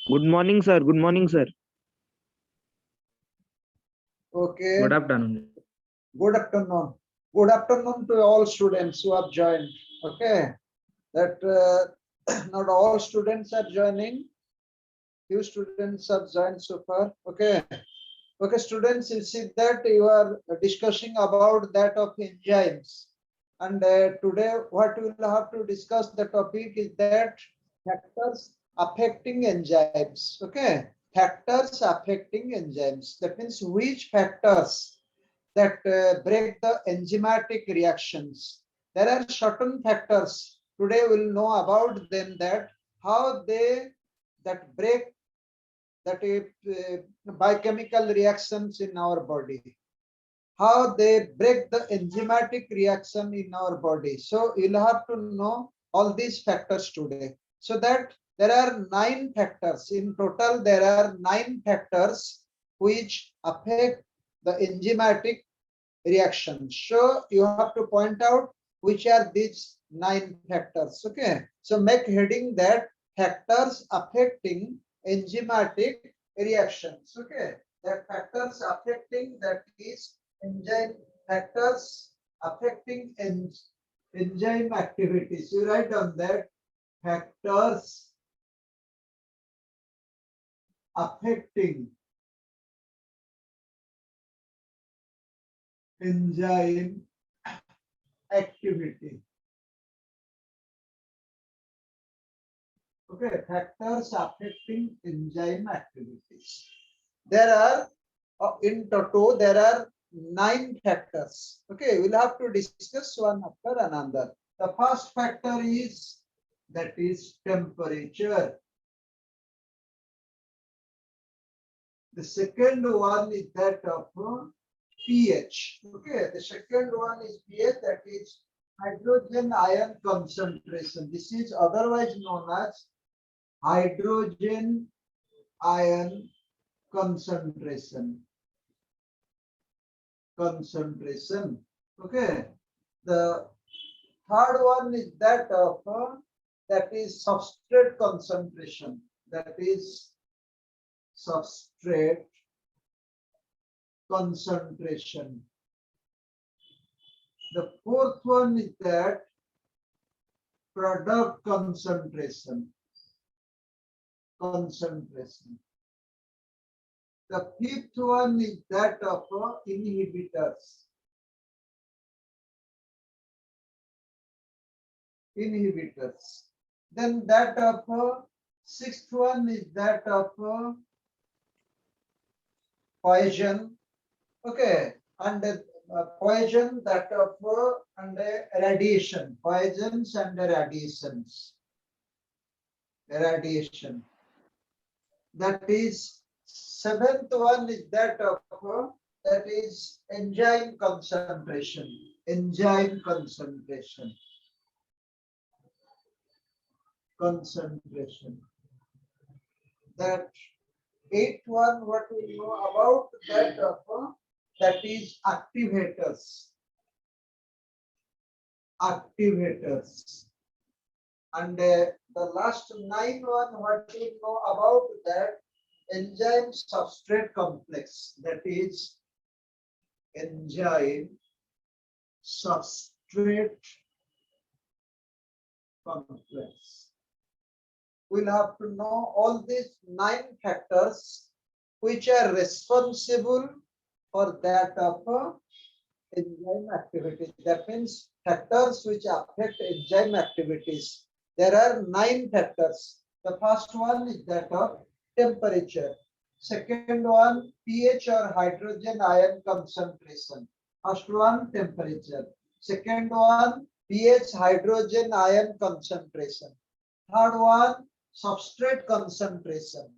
Good morning, sir. Good morning, sir. Okay. Good afternoon. Good afternoon. Good afternoon to all students who have joined. Okay. That not all students are joining. Few students have joined so far. Okay. Okay, students, you see that you are discussing about that of enzymes. And today what we will have to discuss the topic is that factors affecting enzymes. Okay. Factors affecting enzymes. That means which factors that break the enzymatic reactions. There are certain factors. Today we'll know about them, that how they that break that biochemical reactions in our body, how they break the enzymatic reaction in our body. So you'll have to know all these factors today. So that there are 9 factors. In total, there are 9 factors which affect the enzymatic reaction. So you have to point out which are these 9 factors. Okay. So make heading that factors affecting enzymatic reactions. Okay. That factors affecting, that is enzyme factors affecting enzyme activities. You write down that factors affecting enzyme activity. Okay, factors affecting enzyme activities. There are, in total, there are 9 factors. Okay, we'll have to discuss one after another. The first factor is, that is temperature. The second one is that of pH. Okay, the second one is pH, that is hydrogen ion concentration. This is otherwise known as hydrogen ion concentration. Okay. The third one is that of that is substrate concentration. That is substrate concentration. The fourth one is that product concentration. The fifth one is that of inhibitors. Then that of sixth one is that of poison. Okay, and poison, that of and radiation. Poisons and radiations. Radiation. That is seventh one is that of that is enzyme concentration. Enzyme concentration. That eighth one, what we know about that of that is activators. And the last 9 one, what we know about that enzyme substrate complex. That is enzyme substrate complex. We'll have to know all these 9 factors which are responsible for that of enzyme activity. That means factors which affect enzyme activities. There are 9 factors. The first one is that of temperature. Second one, pH or hydrogen ion concentration. First one, temperature. Second one, pH hydrogen ion concentration. Third one, substrate concentration.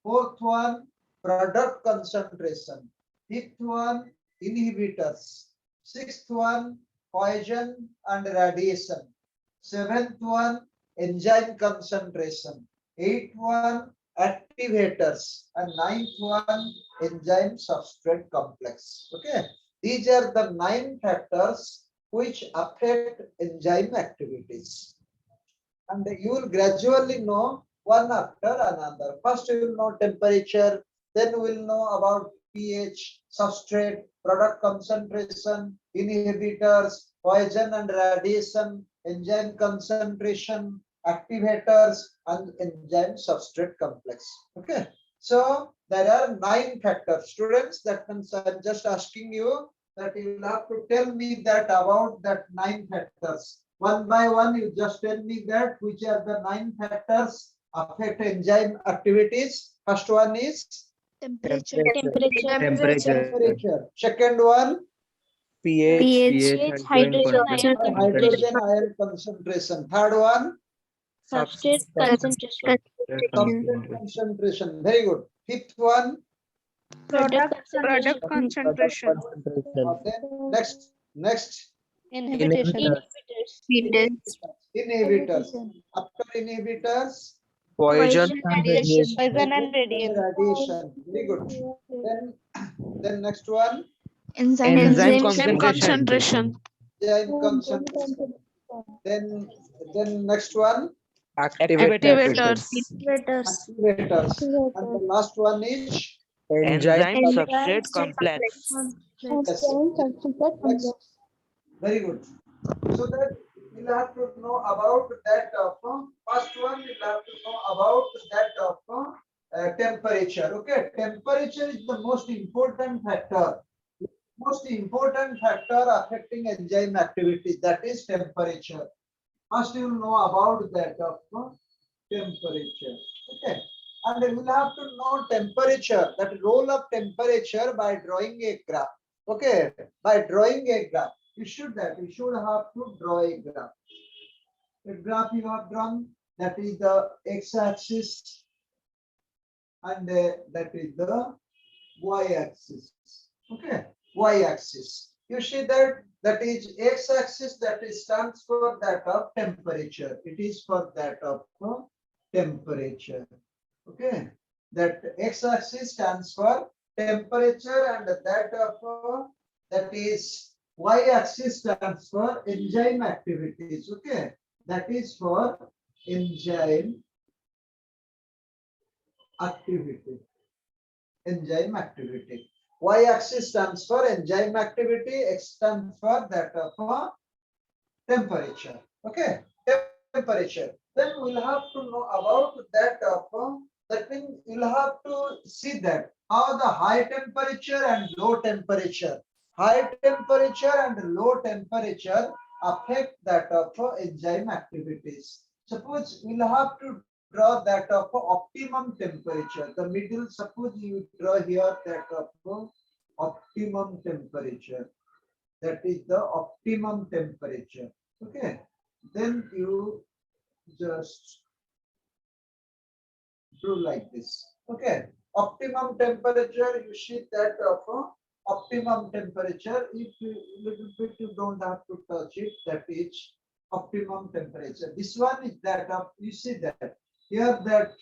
Fourth one, product concentration. Fifth one, inhibitors. Sixth one, poison and radiation. Seventh one, enzyme concentration. Eighth one, activators. And ninth one, enzyme substrate complex. Okay, these are the 9 factors which affect enzyme activities. And you will gradually know one after another. First we will know temperature, then we will know about pH, substrate, product concentration, inhibitors, poison and radiation, enzyme concentration, activators, and enzyme substrate complex. Okay. So there are 9 factors. Students, that means I'm just asking you that you will have to tell me that about that 9 factors. One by one, you just tell me that which are the 9 factors affect enzyme activities. First one is Temperature. temperature. Second one, pH, hydrogen ion concentration. Third one, Substrate substrate concentration. Very good. Fifth one, Product concentration. then next Inhibition. inhibitors. After inhibitors, poison, Poison and radiation. Very good. Then next one, enzyme concentration. enzyme concentration. Then next one, activators, activators. And the last one is enzyme substrate complex. yes. Next. Very good. So that we'll have to know about that first one. We'll have to know about that temperature. Okay, temperature is the most important factor. Most important factor affecting enzyme activity, that is temperature. First, you will know about that temperature. Okay, and we will have to know temperature, that role of temperature by drawing a graph. Okay, by drawing a graph. You should have to draw a graph. The graph you have drawn, that is the x-axis, and that is the y-axis. Okay, y-axis. You see that is x-axis, that is stands for that of temperature. It is for that of temperature. Okay, that x-axis stands for temperature, and that of that is y-axis stands for enzyme activities. Okay, that is for enzyme activity. Enzyme activity. Y-axis stands for enzyme activity. X stands for that of temperature. Okay, temperature. Then we'll have to know about that of that means you'll have to see that how the high temperature and low temperature. High temperature and low temperature affect that of enzyme activities. Suppose we'll have to draw that of optimum temperature. The middle, suppose you draw here that of optimum temperature. That is the optimum temperature. Okay. Then you just do like this. Okay. Optimum temperature, you see that of optimum temperature. If you little bit you don't have to touch it, that is optimum temperature. This one is that of, you see that here that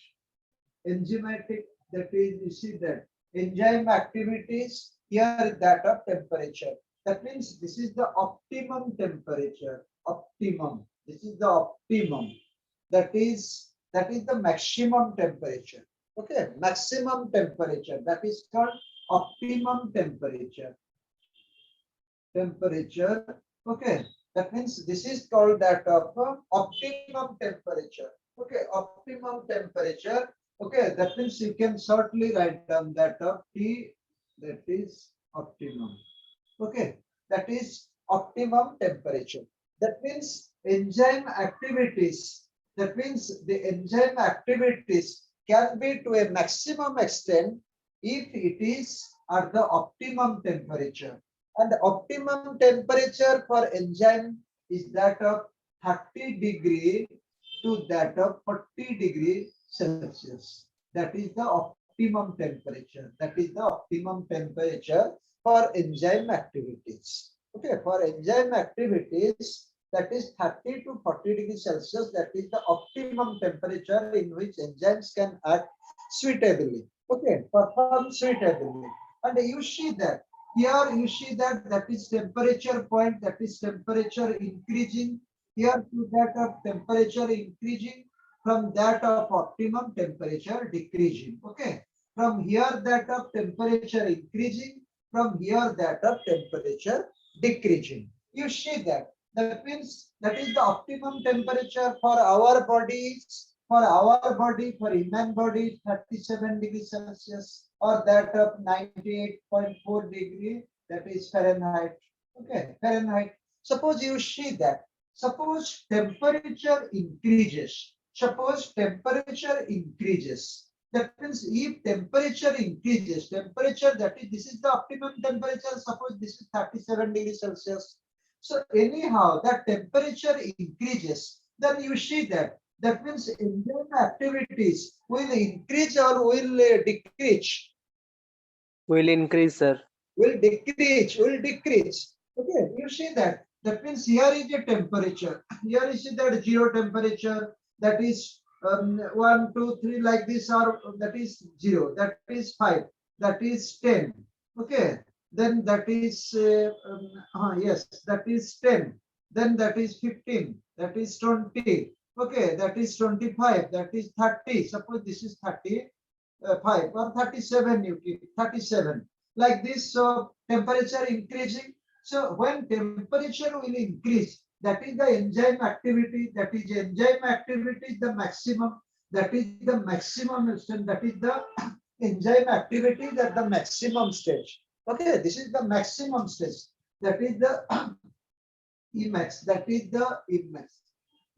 enzymatic, that is, you see that enzyme activities, here that of temperature. That means this is the optimum temperature. Optimum. This is the optimum. That is the maximum temperature. Okay, maximum temperature. That is called optimum temperature. Temperature. Okay, that means this is called that of optimum temperature. Okay, optimum temperature. Okay, that means you can shortly write down that of T, that is optimum. Okay, that is optimum temperature. That means enzyme activities. That means the enzyme activities can be to a maximum extent if it is at the optimum temperature. And the optimum temperature for enzyme is that of 30 degree to that of 40 degree Celsius. That is the optimum temperature. That is the optimum temperature for enzyme activities. Okay, for enzyme activities, that is 30 to 40 degrees Celsius. That is the optimum temperature in which enzymes can act suitably. Okay, perform suitably. And you see that here, you see that is temperature point, that is temperature increasing. Here to that of temperature increasing, from that of optimum temperature decreasing. Okay. From here that of temperature increasing, from here that of temperature decreasing. You see that. That means that is the optimum temperature for our bodies, for human body, 37 degrees Celsius, or that of 98.4 degree, that is Fahrenheit. Okay, Fahrenheit. Suppose you see that. Suppose temperature increases. Suppose temperature increases. That means if temperature increases, temperature that is, this is the optimum temperature. Suppose this is 37 degrees Celsius. So anyhow, that temperature increases. Then you see that. That means enzyme activities will increase or will decrease. Will increase, sir. Will decrease. Will decrease. Okay, you see that. That means here is a temperature. Here you see that zero temperature. That is 1, 2, 3 like this, or that is 0. That is 5. That is 10. Okay. Then that is yes, that is 10. Then that is 15. That is 20. Okay, that is 25. That is 30. Suppose this is 35 or 37. You keep 37 like this. So temperature increasing. So when temperature will increase, that is the enzyme activity. That is enzyme activity is the maximum. That is the maximum extent. That is the enzyme activity at the maximum stage. Okay, this is the maximum stage. That is the Emax. That is the Emax.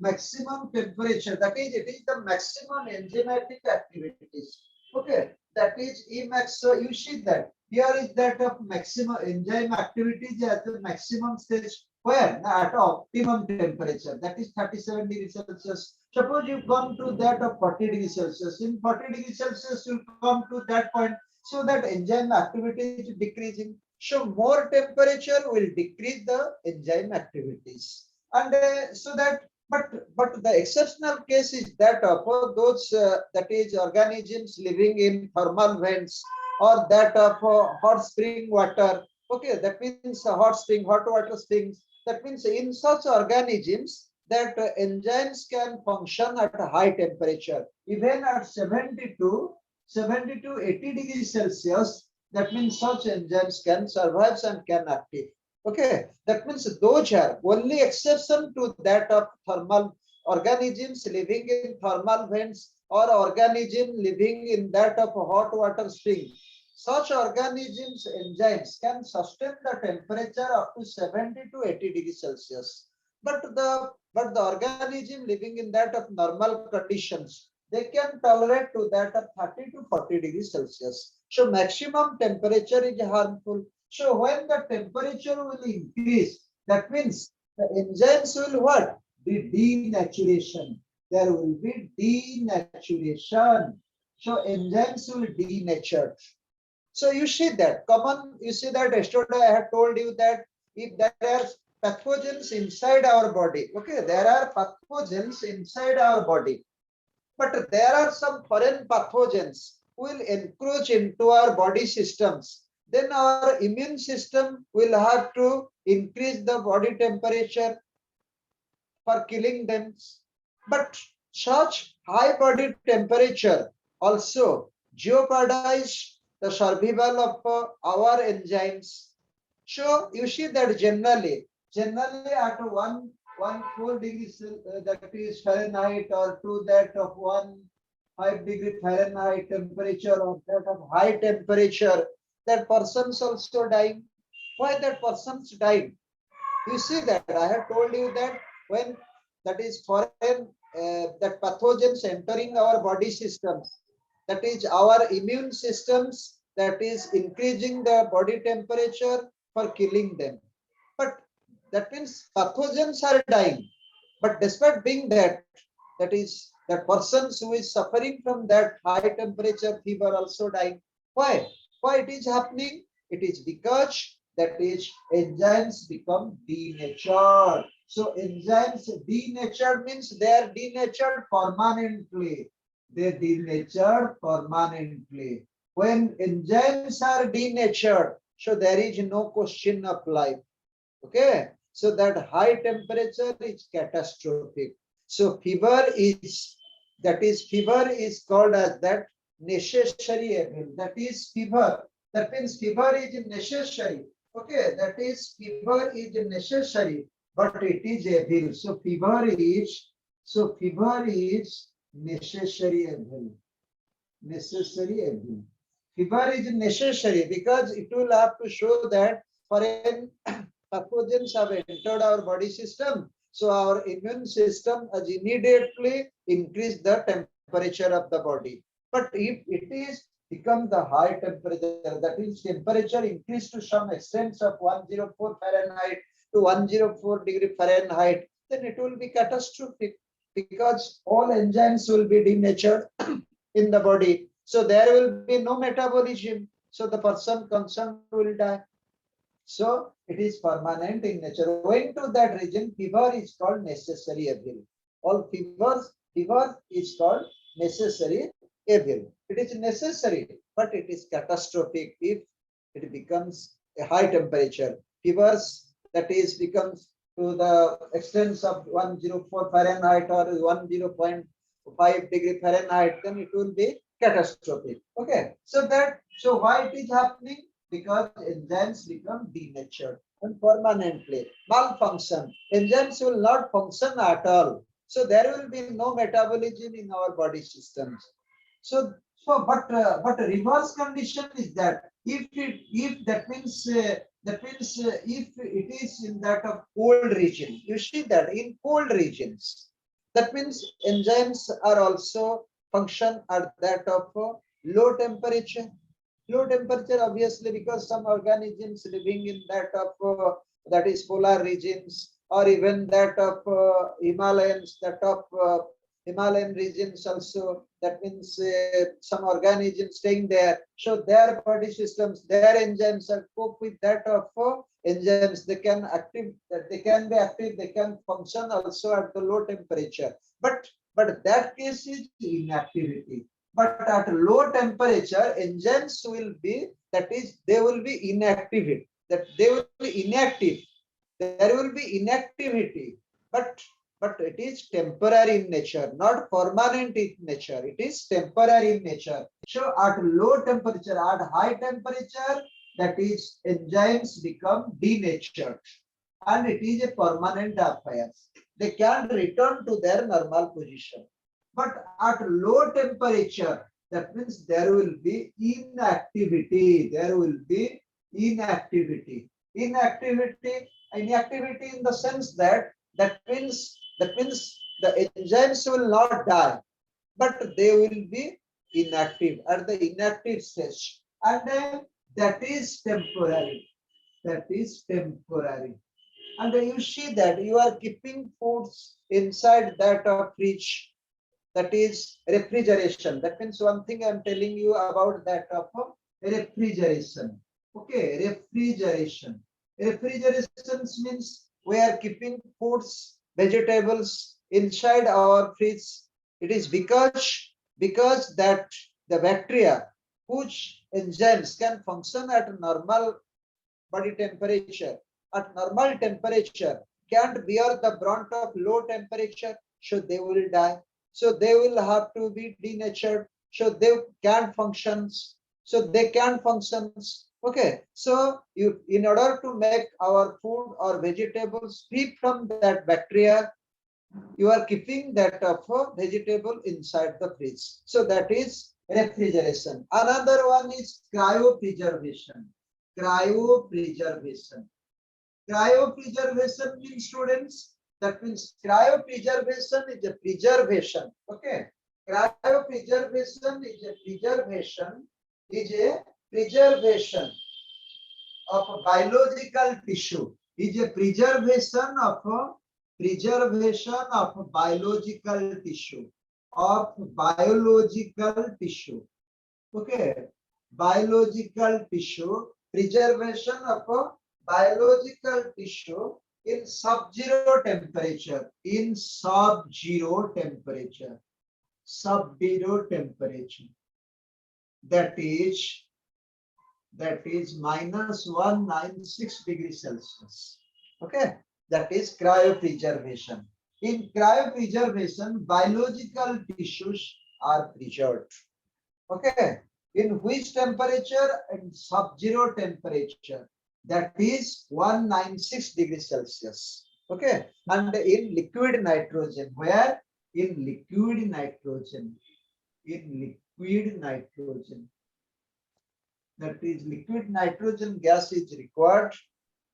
Maximum temperature. That is, it is the maximum enzymatic activities. Okay, that is Emax. So you see that here is that of maximum enzyme activities at the maximum stage. Where? At optimum temperature. That is 37 degrees Celsius. Suppose you come to that of 40 degrees Celsius. In 40 degrees Celsius, you come to that point. So that enzyme activity is decreasing. So more temperature will decrease the enzyme activities. And so that, but the exceptional case is that of those that is organisms living in thermal vents, or that of hot spring water. Okay, that means hot spring, hot water springs. That means in such organisms that enzymes can function at a high temperature, even at 72, 80 degrees Celsius. That means such enzymes can survive and can active. Okay, that means those are only exception to that of thermal organisms living in thermal vents, or organism living in that of hot water spring. Such organisms, enzymes can sustain the temperature up to 70 to 80 degrees Celsius. But the organism living in that of normal conditions, they can tolerate to that of 30 to 40 degrees Celsius. So maximum temperature is harmful. So when the temperature will increase, that means the enzymes will what? Be denaturation. There will be denaturation. So enzymes will denature. So you see that common, you see that yesterday I had told you that if there are pathogens inside our body, okay, there are pathogens inside our body, but there are some foreign pathogens who will encroach into our body systems. Then our immune system will have to increase the body temperature for killing them. But such high body temperature also jeopardize the survival of our enzymes. So you see that generally at 4 degrees that is Fahrenheit, or to that of 5 degree Fahrenheit temperature, or that of high temperature, that person's also dying. Why that person's dying? You see that I have told you that when that is foreign that pathogens entering our body systems, that is our immune systems, that is increasing the body temperature for killing them. But that means pathogens are dying. But despite being that, that is that persons who is suffering from that high temperature fever also dying. Why? Why it is happening? It is because that is enzymes become denatured. So enzymes denatured means they are denatured permanently. They denatured permanently. When enzymes are denatured, so there is no question of life. Okay, so that high temperature is catastrophic. So fever is That is fever is called as that necessary evil. That is fever. That means fever is necessary. Okay, that is fever is necessary, but it is evil. So fever is necessary evil. Necessary evil. Fever is necessary because it will have to show that foreign pathogens have entered our body system. So our immune system has immediately increased the temperature of the body. But if it is become the high temperature, that is temperature increased to some extent of 104 Fahrenheit to 104 degree Fahrenheit, then it will be catastrophic because all enzymes will be denatured in the body. So there will be no metabolism. So the person concerned will die. So it is permanent in nature. Going to that region, fever is called necessary evil. All fever is called necessary evil. It is necessary, but it is catastrophic if it becomes a high temperature. Fevers that is becomes to the extent of 104 Fahrenheit or 10.5 degree Fahrenheit, then it will be catastrophic. Okay, so why it is happening? Because enzymes become denatured and permanently malfunction. Enzymes will not function at all. So there will be no metabolism in our body systems. But reverse condition is that if that means if it is in that of cold region, you see that in cold regions, that means enzymes are also function at that of low temperature. Low temperature, obviously, because some organisms living in that of that is polar regions, or even that of Himalayans, that of Himalayan regions also. That means some organisms staying there. So their body systems, their enzymes are cope with that of enzymes. They can active, they can be active, they can function also at the low temperature. But that case is inactivity. But at low temperature, enzymes will be, that is, they will be inactive. That they will be inactive. There will be inactivity. But it is temporary in nature, not permanent in nature. It is temporary in nature. So at low temperature, at high temperature, that is, enzymes become denatured. And it is a permanent affair. They can return to their normal position. But at low temperature, that means there will be inactivity. There will be inactivity. Inactivity in the sense that that means the enzymes will not die, but they will be inactive at the inactive stage, and that is temporary. That is temporary. And you see that you are keeping foods inside that fridge, that is refrigeration. That means one thing I'm telling you about that of refrigeration. Okay, refrigeration. Refrigeration means we are keeping foods, vegetables inside our fridge. It is because that the bacteria whose enzymes can function at normal body temperature, at normal temperature, can't bear the brunt of low temperature, so they will die. So they will have to be denatured. So they can functions. So they can functions. Okay. So you, in order to make our food or vegetables free from that bacteria, you are keeping that of a vegetable inside the fridge. So that is refrigeration. Another one is cryopreservation. Cryopreservation. Cryopreservation means, students, that means cryopreservation is a preservation. Okay. Cryopreservation is a preservation of a biological tissue. Is a preservation of biological tissue. Of biological tissue. Okay. Biological tissue. Preservation of a biological tissue in sub-zero temperature. In sub-zero temperature. Sub-zero temperature. That is minus 196 degrees Celsius. Okay, that is cryopreservation. In cryopreservation, biological tissues are preserved. Okay. In which temperature? In sub-zero temperature. That is 196 degrees Celsius. Okay. And in liquid nitrogen, where? In liquid nitrogen. In liquid nitrogen. That is liquid nitrogen gas is required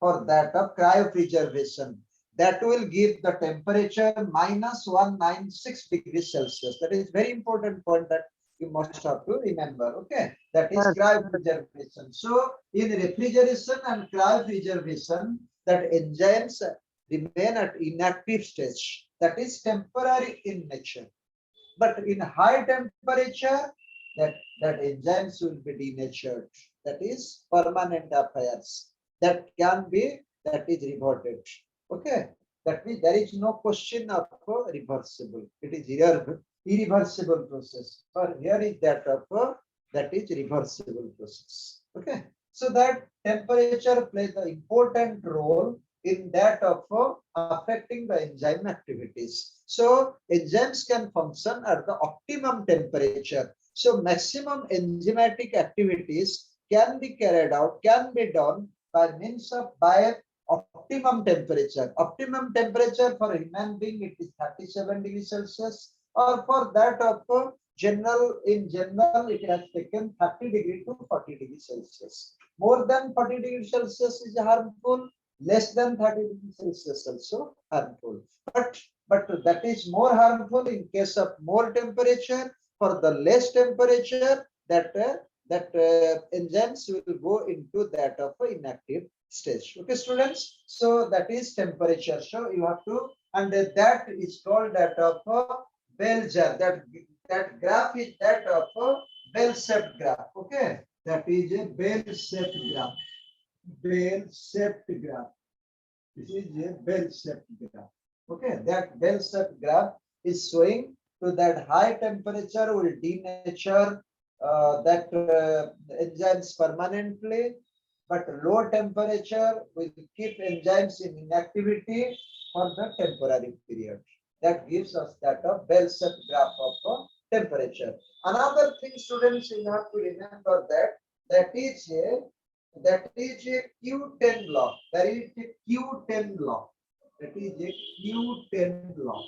for that of cryopreservation. That will give the temperature minus 196 degrees Celsius. That is very important point that you must have to remember. Okay, that is cryopreservation. So in refrigeration and cryopreservation, that enzymes remain at inactive stage. That is temporary in nature. But in high temperature, that enzymes will be denatured. That is permanent affairs. That can be, that is reverted. Okay. That means there is no question of reversible. It is irreversible process. Or here is that of that is reversible process. Okay. So that temperature plays an important role in that of affecting the enzyme activities. So enzymes can function at the optimum temperature. So maximum enzymatic activities can be carried out, can be done by means of by optimum temperature. Optimum temperature for a human being, it is 37 degrees Celsius, or for that of in general, it has taken 30 degree to 40 degrees Celsius. More than 40 degrees Celsius is harmful. Less than 30 degrees Celsius also harmful. But that is more harmful in case of more temperature. For the less temperature, that enzymes will go into that of inactive stage. Okay, students. So that is temperature. So you have to, and that is called that of bell jar. That graph is that of bell-shaped graph. Okay, that is a bell-shaped graph. Bell-shaped graph. This is a bell-shaped graph. Okay, that bell-shaped graph is showing to that high temperature will denature that enzymes permanently, but low temperature will keep enzymes in inactivity for the temporary period. That gives us that a bell-shaped graph of temperature. Another thing, students, you have to remember that is a Q10 law. There is a Q10 law. That is a Q10 law.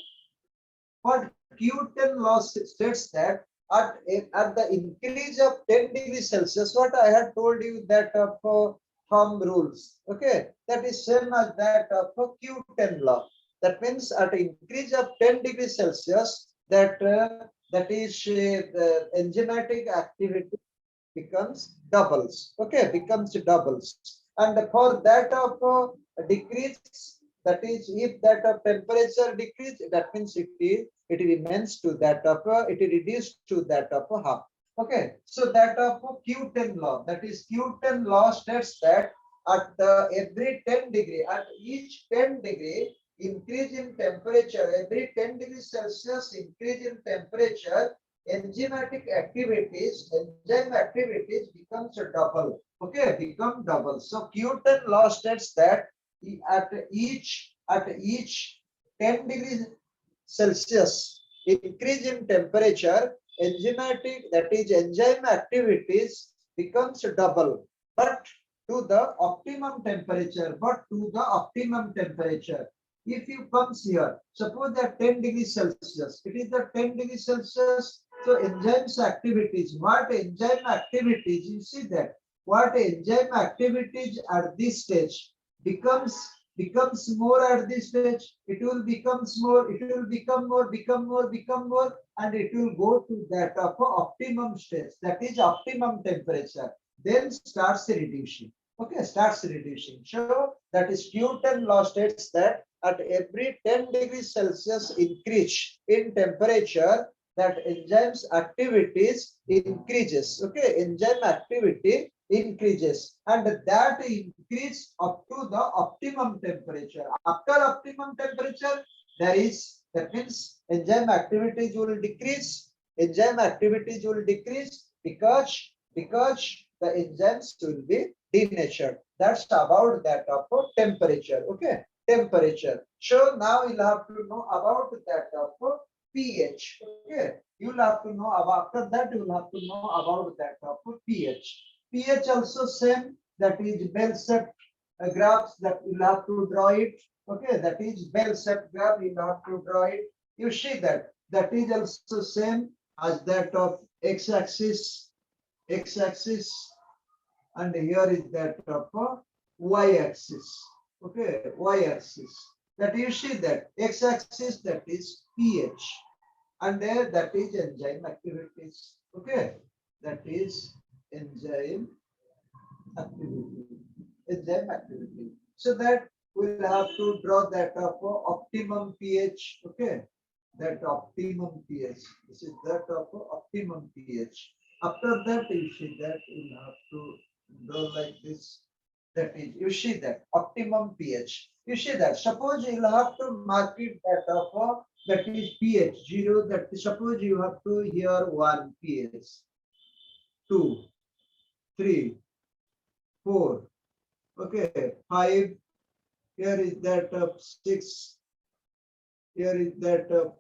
But Q10 law states that at the increase of 10 degrees Celsius, what I had told you that of thumb rules. Okay, that is same as that of Q10 law. That means at increase of 10 degrees Celsius, that is the enzymatic activity becomes doubles. Okay, becomes doubles. And for that of decrease, that is if that of temperature decrease, that means it remains to that of it is reduced to that of half. Okay, so that of Q10 law, that is Q10 law states that at every 10 degree, at each 10 degree increase in temperature, every 10 degrees Celsius increase in temperature, enzyme activities becomes a double. Okay, become double. So Q10 law states that at each 10 degrees Celsius increase in temperature, enzyme activities becomes double, but to the optimum temperature. If you comes here, suppose that 10 degrees Celsius, it is the 10 degrees Celsius. So enzymes activities, what enzyme activities, you see that what enzyme activities at this stage becomes more at this stage, it will becomes more, it will become more, and it will go to that of optimum stage, that is optimum temperature, then starts reducing. Okay, starts reducing. So that is Q10 law states that at every 10 degrees Celsius increase in temperature, that enzymes activities increases. Okay, enzyme activity increases, and that increase up to the optimum temperature. After optimum temperature, that means enzyme activities will decrease. Because the enzymes will be denatured. That's about that of temperature. Okay, temperature. So now you'll have to know about that of pH. Okay, you'll have to know about, after that you'll have to know about that of pH. pH also same, that is bell-shaped graphs that you'll have to draw it. Okay, that is bell-shaped graph, you'll have to draw it. You see that is also same as that of x-axis, and here is that of y-axis. Okay, y-axis. That you see that x-axis, that is pH, and there that is enzyme activities. Okay, that is enzyme activity. So that we'll have to draw that of optimum pH. Okay, that optimum pH. This is that of optimum pH. After that, you see that you'll have to draw like this. That is, you see that optimum pH. You see that. Suppose you'll have to mark it that of that is pH 0. That is, suppose you have to here 1 pH, 2, 3, 4. Okay, 5. Here is that of 6. Here is that of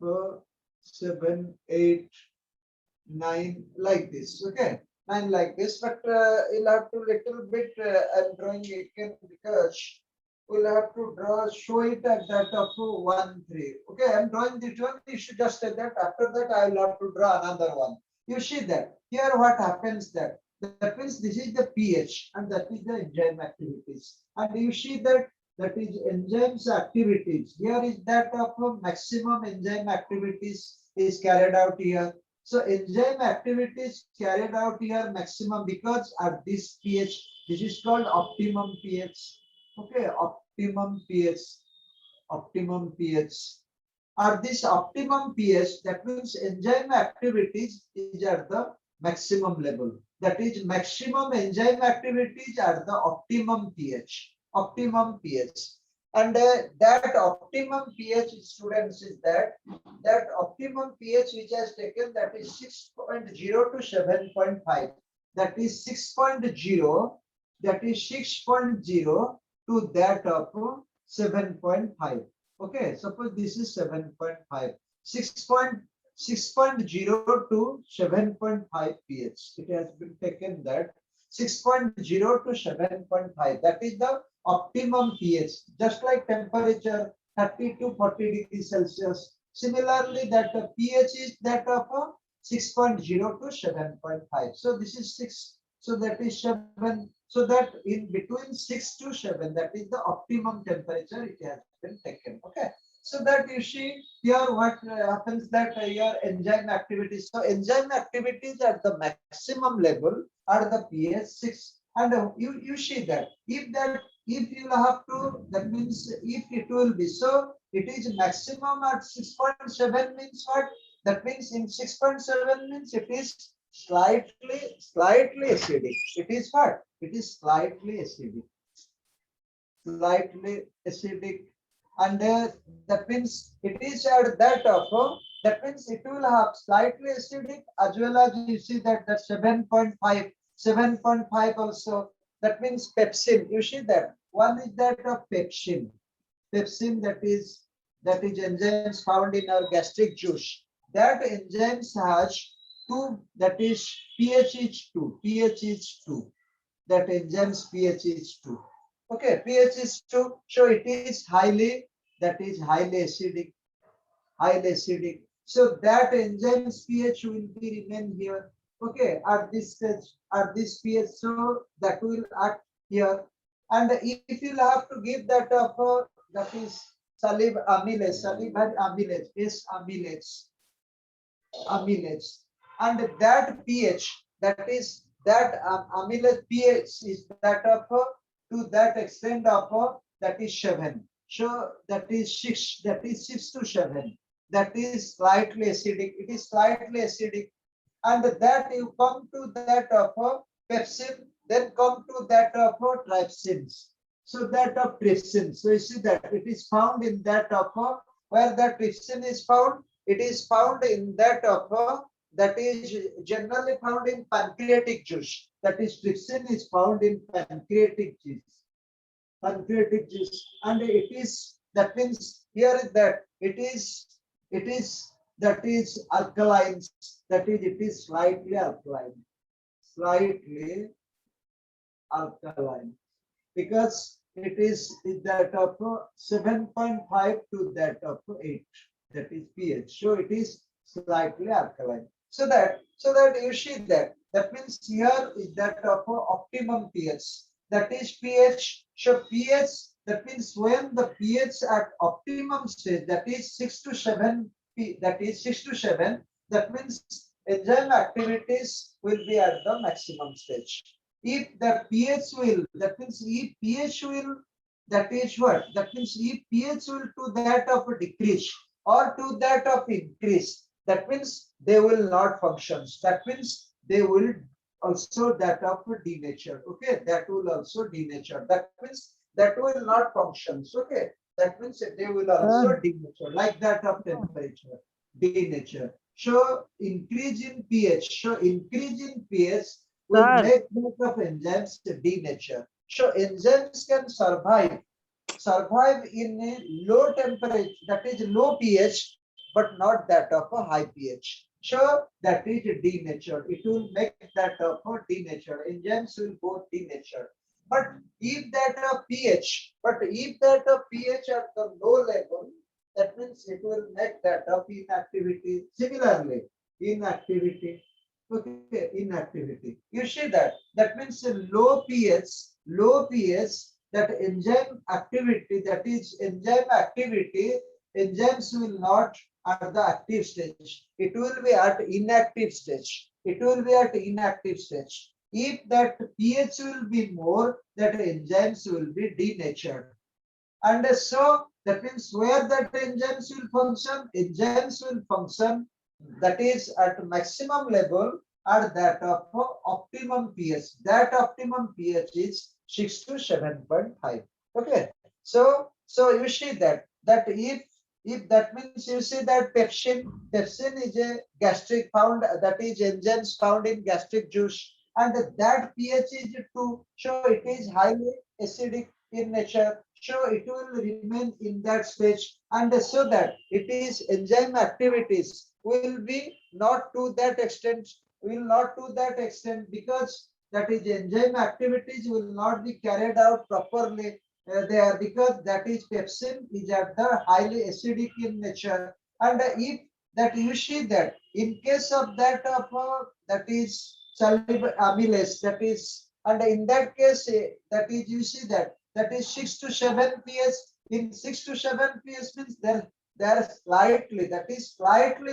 7, 8, 9, like this. Okay, 9 like this. But you'll have to little bit. I'm drawing again because we'll have to show it at that of 1, 3. Okay, I'm drawing this one. You should just say that. After that, I will have to draw another one. You see that here what happens that means this is the pH and that is the enzyme activities. And you see that is enzymes activities. Here is that of maximum enzyme activities is carried out here. So enzyme activities carried out here maximum because at this pH, this is called optimum pH. Okay, optimum pH. At this optimum pH, that means enzyme activities is at the maximum level. That is maximum enzyme activities at the optimum pH. And that optimum pH, students, is that optimum pH which has taken, that is 6.0 to 7.5. That is 6.0. That is 6.0 to that of 7.5. Okay, suppose this is 7.5. 6.0 to 7.5 pH. It has been taken that 6.0 to 7.5. That is the optimum pH. Just like temperature 30 to 40 degrees Celsius. Similarly, that the pH is that of 6.0 to 7.5. So this is 6. So that is 7. So that in between 6 to 7, that is the optimum temperature it has been taken. Okay. So that you see here what happens that your enzyme activities. So enzyme activities at the maximum level are the pH 6. And you see that if you have to, that means if it will be, so it is maximum at 6.7 means what? That means in 6.7 means it is slightly acidic. It is what? It is slightly acidic. And that means it is at that of, that means it will have slightly acidic as well as you see that 7.5 also. That means pepsin. You see that one is that of pepsin. That is enzymes found in our gastric juice. That enzymes has 2. That is pH is 2. That enzymes pH is 2. Okay, pH is 2. So it is highly acidic. So that enzymes pH will be remain here. Okay, at this stage, at this pH, so that will act here. And if you have to give that of that is salivary amylase, is amylase, and that pH, that is that amylase pH is that of to that extent of that is 7. So that is 6. That is 6 to 7. That is slightly acidic. It is slightly acidic. And that you come to that of pepsin, then come to that of trypsins. So that of trypsin. So you see that it is found in that of where that trypsin is found. It is found in that of that is generally found in pancreatic juice. That is trypsin is found in pancreatic juice. And it is That means here is that it is that is alkaline, that is it is slightly alkaline, slightly alkaline, because it is that of 7.5 to that of 8, that is pH. So it is slightly alkaline. So that you see that means here is that of optimum pH. That is pH. So pH, that means when the pH at optimum stage, that is 6 to 7, that is 6 to 7, that means enzyme activities will be at the maximum stage. If the pH will, that means if pH will, that is what? That means if pH will to that of a decrease or to that of increase, that means they will not function. That means they will also that of denature. Okay, that will also denature. That means that will not function. Okay, that means they will also denature, like that of temperature, denature. So increase in pH. So increase in pH will make most of enzymes denature. So enzymes can survive in a low temperature, that is low pH, but not that of a high pH. So that is denatured. It will make that of a denatured. Enzymes will go denatured. But if that of pH, at the low level, that means it will make that of inactivity. Similarly, inactivity. Okay, inactivity. You see that. That means low pH, that enzyme activity, that is enzyme activity, enzymes will not at the active stage. It will be at inactive stage. It will be at inactive stage. If that pH will be more, that enzymes will be denatured. And so that means where that enzymes will function, that is at maximum level at that of optimum pH. That optimum pH is 6 to 7.5. Okay. So you see that if that means you see that pepsin is a gastric found, that is enzymes found in gastric juice, and that pH is 2, so it is highly acidic in nature. So it will remain in that stage, and so that it is enzyme activities will be not to that extent, because that is enzyme activities will not be carried out properly there, because that is pepsin is at the highly acidic in nature. And if that you see that in case of that of that is soluble amylase, that is, and in that case that is you see that is 6 to 7 pH. In 6 to 7 pH means they are slightly, that is slightly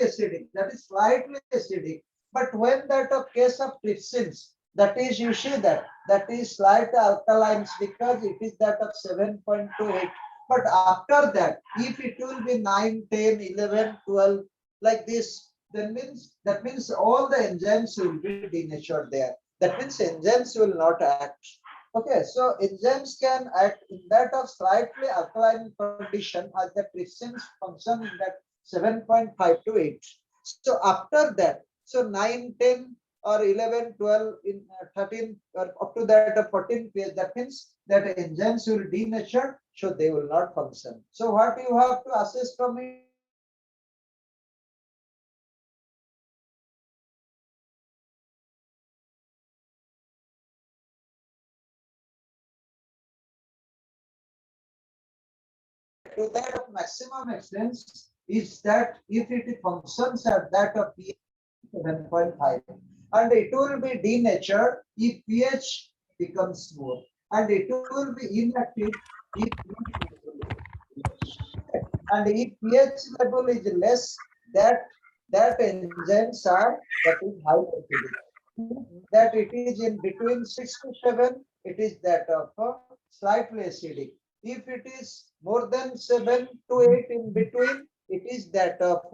acidic, but when that of case of trypsins, that is you see that is slight alkalines, because it is that of 7.28. But after that, if it will be 9, 10, 11, 12 like this, then that means all the enzymes will be denatured there. That means enzymes will not act. Okay, so enzymes can act in that of slightly alkaline condition as the trypsins function in that 7.5 to 8. So after that, so 9, 10 or 11, 12, in 13 or up to that 14 pH, that means that enzymes will denature, so they will not function. So what you have to assess from it? To that maximum extent is that if it functions at that of pH 7.5, and it will be denatured if pH becomes more, and it will be inactive if pH level is less. And if pH level is less, that enzymes are, that is high acidic. That it is in between 6 to 7, it is that of slightly acidic. If it is more than 7 to 8 in between, it is that of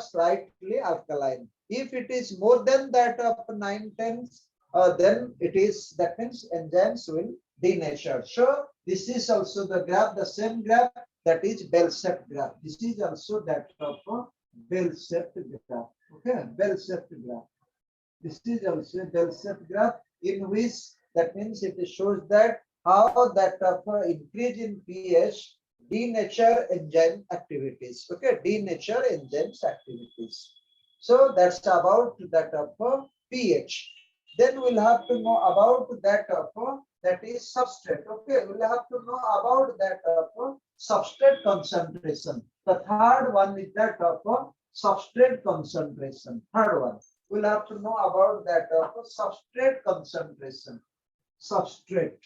slightly alkaline. If it is more than that of 9, 10, then it is, that means enzymes will denature. So this is also the graph, the same graph, that is bell-shaped graph. This is also that of a bell-shaped graph. Okay, bell-shaped graph. This is also a bell-shaped graph in which, that means it shows that how that of increase in pH denature enzyme activities. Okay, denature enzymes activities. So that's about that of pH. Then we'll have to know about that of that is substrate. Okay, we'll have to know about that of substrate concentration. The third one is that of substrate concentration. Third one, we'll have to know about that of substrate concentration. Substrate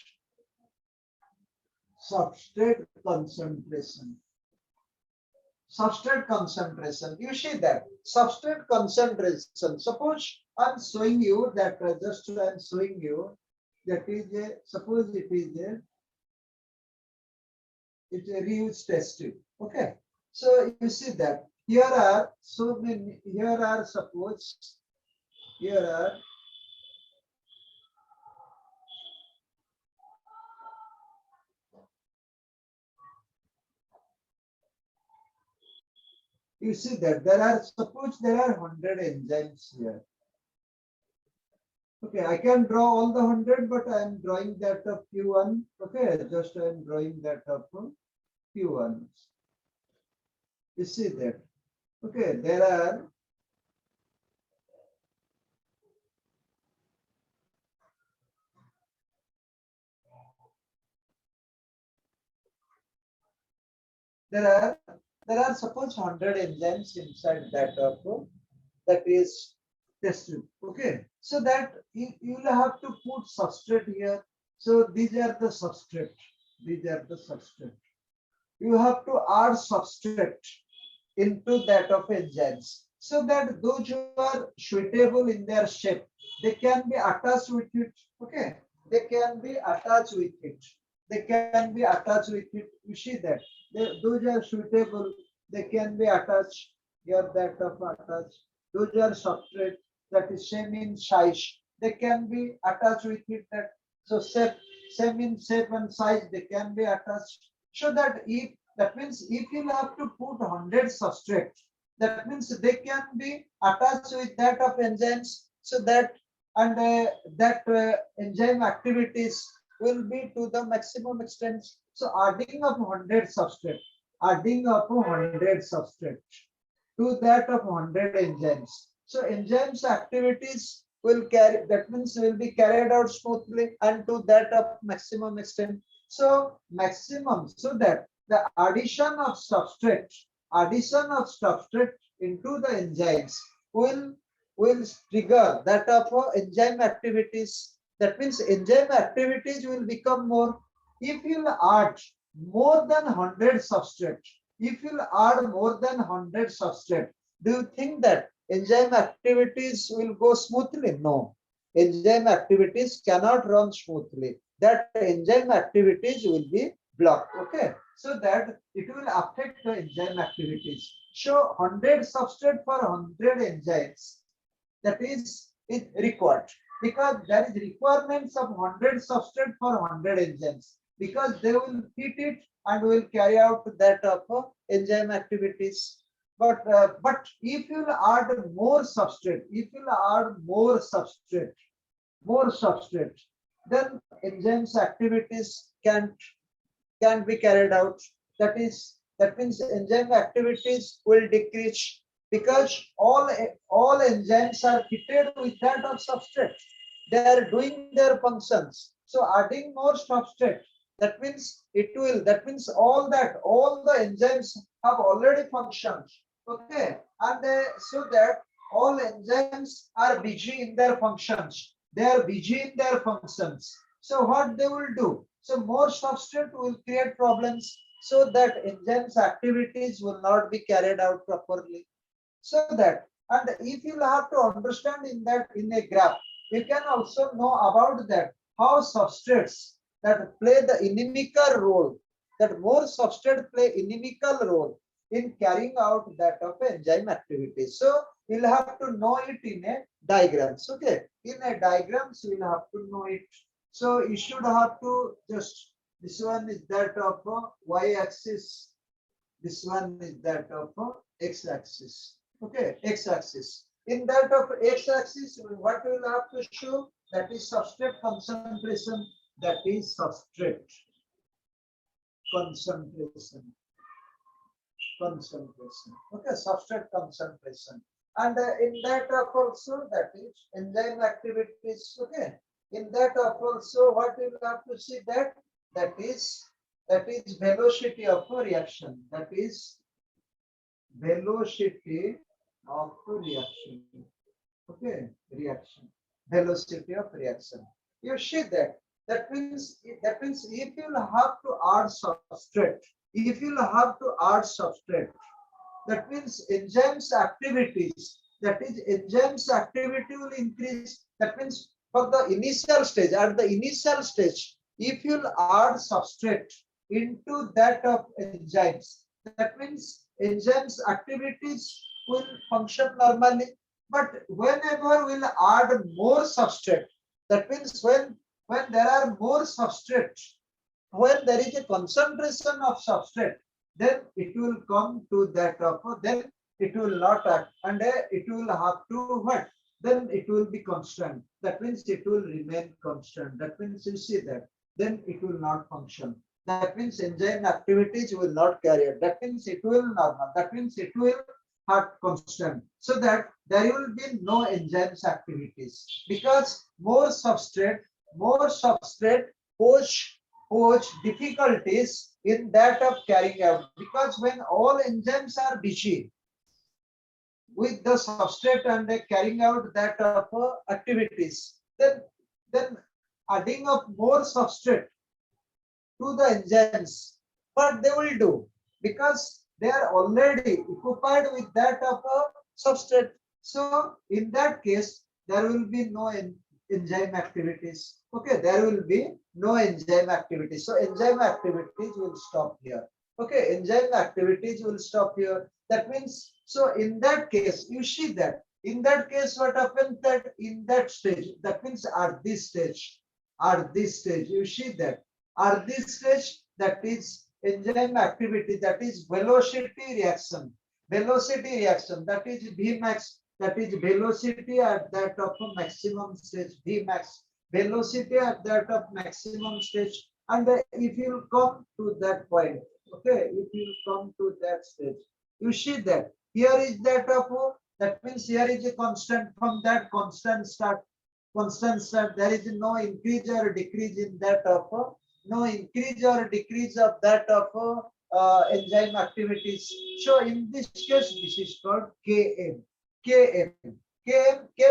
concentration. Substrate concentration. You see that substrate concentration. Suppose I'm showing you that just I'm showing you that is a suppose it's a reuse test tube. Okay. So you see that here are so many. Here are suppose here are you see that there are suppose there are 100 enzymes here. Okay, I can draw all the 100, but I am drawing that of Q1. Okay, just I am drawing that of Q1. You see that. Okay, there are suppose 100 enzymes inside that of that is tested. Okay, so that you will have to put substrate here. So these are the substrate. These are the substrate. You have to add substrate into that of enzymes so that those who are suitable in their shape, they can be attached with it. Okay, they can be attached with it. They can be attached with it. You see that those are suitable, they can be attached. Here that of attached. Those are substrate that is same in size. They can be attached with it. That so same in shape and size. They can be attached. So that if that means if you have to put 100 substrates, that means they can be attached with that of enzymes. So that and enzyme activities will be to the maximum extent. So adding of 100 substrate, adding of 100 substrate to that of 100 enzymes. So enzymes activities will carry, that means will be carried out smoothly and to that of maximum extent. So maximum, so that the addition of substrate into the enzymes will trigger that of enzyme activities. That means enzyme activities will become more. If you add more than 100 substrate, if you add more than 100 substrate, do you think that enzyme activities will go smoothly? No. Enzyme activities cannot run smoothly. That enzyme activities will be blocked. Okay. So that it will affect the enzyme activities. So 100 substrate for 100 enzymes, that is it required because there is requirements of 100 substrate for 100 enzymes because they will heat it and will carry out that of enzyme activities. But if you add more substrate, more substrate, then enzymes activities can be carried out. That means enzyme activities will decrease because all enzymes are fitted with that of substrate. They are doing their functions. So adding more substrate, that means it will. That means all the enzymes have already functioned. Okay, and so that all enzymes are busy in their functions. They are busy in their functions. So what they will do? So more substrate will create problems so that enzymes activities will not be carried out properly. So that, and if you have to understand in that in a graph, you can also know about that how substrates that play the inimical role, that more substrate play inimical role in carrying out that of enzyme activity. So you'll have to know it in a diagrams. Okay, in a diagrams you'll have to know it. So you should have to just, this one is that of y-axis, this one is that of x-axis. Okay, x-axis. In that of x-axis, what we will have to show, that is substrate concentration, that is substrate. concentration. Okay, substrate concentration. And in that of also, that is enzyme activities. Okay, in that of also, what you will have to see that is velocity of a reaction. That is velocity of reaction. Okay, reaction, velocity of reaction. You see that. That means if you have to add substrate, that means enzymes activities. That is enzymes activity will increase. That means for the initial stage, at the initial stage, if you add substrate into that of enzymes, that means enzymes activities will function normally. But whenever we'll add more substrate, that means when there are more substrate, when there is a concentration of substrate, then it will come to that of, then it will not act, and it will have to what? Then it will be constant. That means it will remain constant. That means you see that. Then it will not function. That means enzyme activities will not carry it. That means it will normal. That means it will have constant. So that there will be no enzymes activities, because more substrate pose difficulties in that of carrying out, because when all enzymes are busy with the substrate and carrying out that of activities, then adding up more substrate to the enzymes, what they will do, because they are already occupied with that of a substrate. So in that case, there will be no enzyme activities. Okay, there will be no enzyme activities. So enzyme activities will stop here. Okay, enzyme activities will stop here. That means, so in that case, you see that in that case, what happens, that in that stage, that means at this stage, you see that at this stage, that is enzyme activity, that is velocity reaction, that is Vmax, that is velocity at that of a maximum stage, Vmax, velocity at that of maximum stage. And if you come to that point, okay, if you come to that stage, you see that here is that of, that means here is a constant. From that constant start, there is no increase or decrease in that of, no increase or decrease of that of enzyme activities. So in this case, this is called Km. K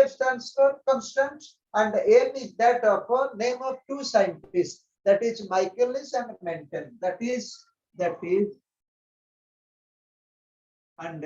stands for constant, and M is that of a name of two scientists, that is Michaelis and Menten. That is and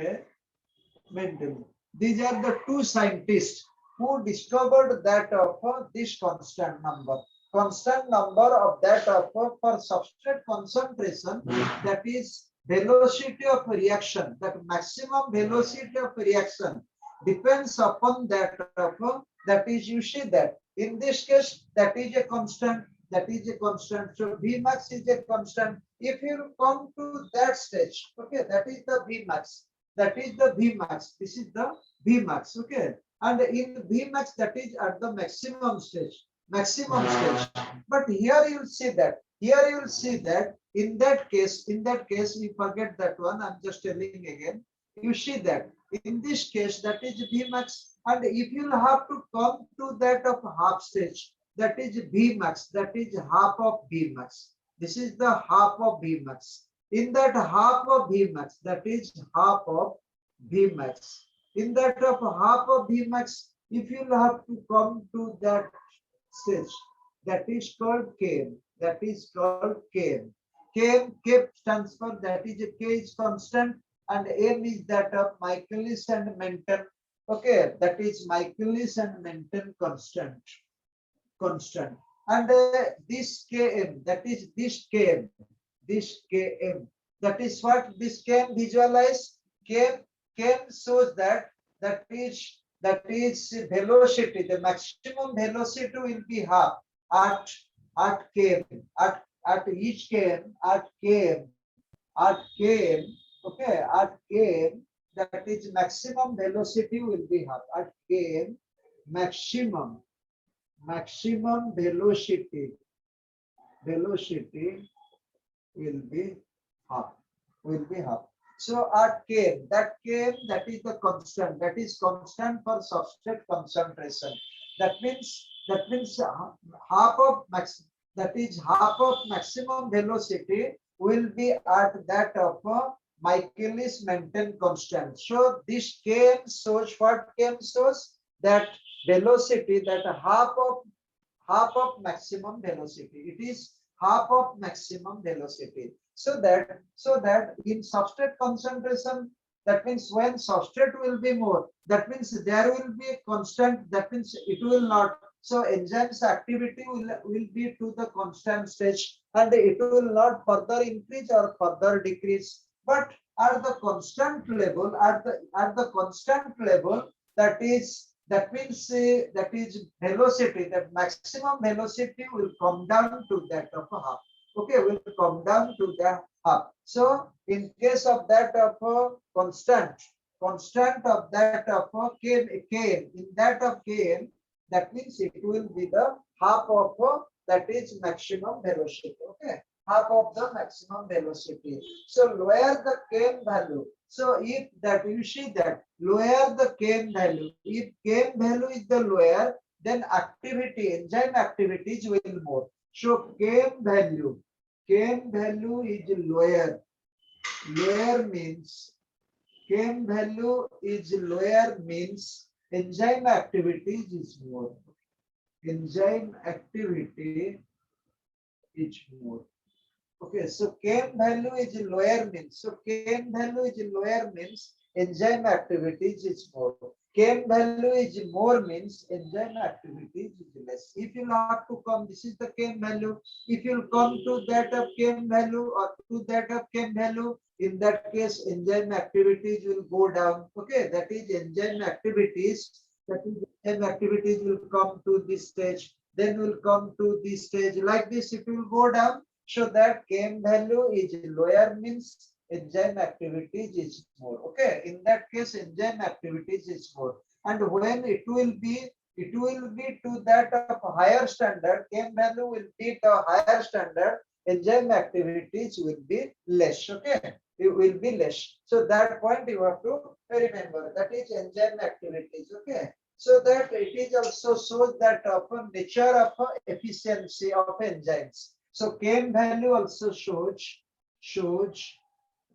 Menten. These are the two scientists who discovered that of this constant number of that of for substrate concentration, that is velocity of reaction, that maximum velocity of reaction depends upon that of, that is, you see that in this case, that is a constant, so Vmax is a constant. If you come to that stage, okay, that is the Vmax, this is the Vmax, okay, and in Vmax, that is at the maximum stage. But here you will see that in that case, we forget that one, I'm just telling again. You see that in this case, that is Vmax, and if you have to come to that of half stage, that is Vmax, that is half of Vmax. This is the half of Vmax. In that half of Vmax, that is half of Vmax. In that of half of Vmax, if you have to come to that stage, that is called Km. K stands for, that is K is constant, and M is that of Michaelis and Menten. Okay, that is Michaelis and Menten constant. And this Km, that is this Km, that is what this Km visualize. Km shows that is velocity. The maximum velocity will be half at Km, at each Km, okay, at Km, that is maximum velocity will be half at Km, maximum velocity will be half. Will be half. So at Km, that is the constant. That is constant for substrate concentration. That means half of max. That is half of maximum velocity will be at that of Michaelis Menten constant. So this Km shows what Km shows, that velocity, that half of maximum velocity. It is half of maximum velocity. So that in substrate concentration, that means when substrate will be more, that means there will be a constant, that means it will not. So enzymes activity will be to the constant stage, and it will not further increase or further decrease. But at the constant level, at the constant level, that means that is velocity, that maximum velocity will come down to that of a half. Okay, will come down to the half. So in case of that of a constant of that of a kn, in that of kn, that means it will be the half of that is maximum velocity. Okay, half of the maximum velocity. So lower the kn value. So if that you see that lower the kn value, if kn value is the lower, then activity, enzyme activities will more. So kn value is lower. Lower means kn value is lower means enzyme activities is more. Enzyme activity is more. Okay, so kn value is lower means, enzyme activities is more. Kn value is more means enzyme activities is less. If you have to come, this is the kn value. If you come to that of kn value or to that of kn value, in that case enzyme activities will go down. Okay, that is enzyme activities. That is enzyme activities will come to this stage. Then will come to this stage like this. It will go down. So that km value is lower means enzyme activities is more. Okay, in that case enzyme activities is more. And when it will be to that of higher standard, km value will be the higher standard, enzyme activities will be less. Okay, it will be less. So that point you have to remember, that is enzyme activities. Okay, so that it is also shows that of nature of efficiency of enzymes. So km value also shows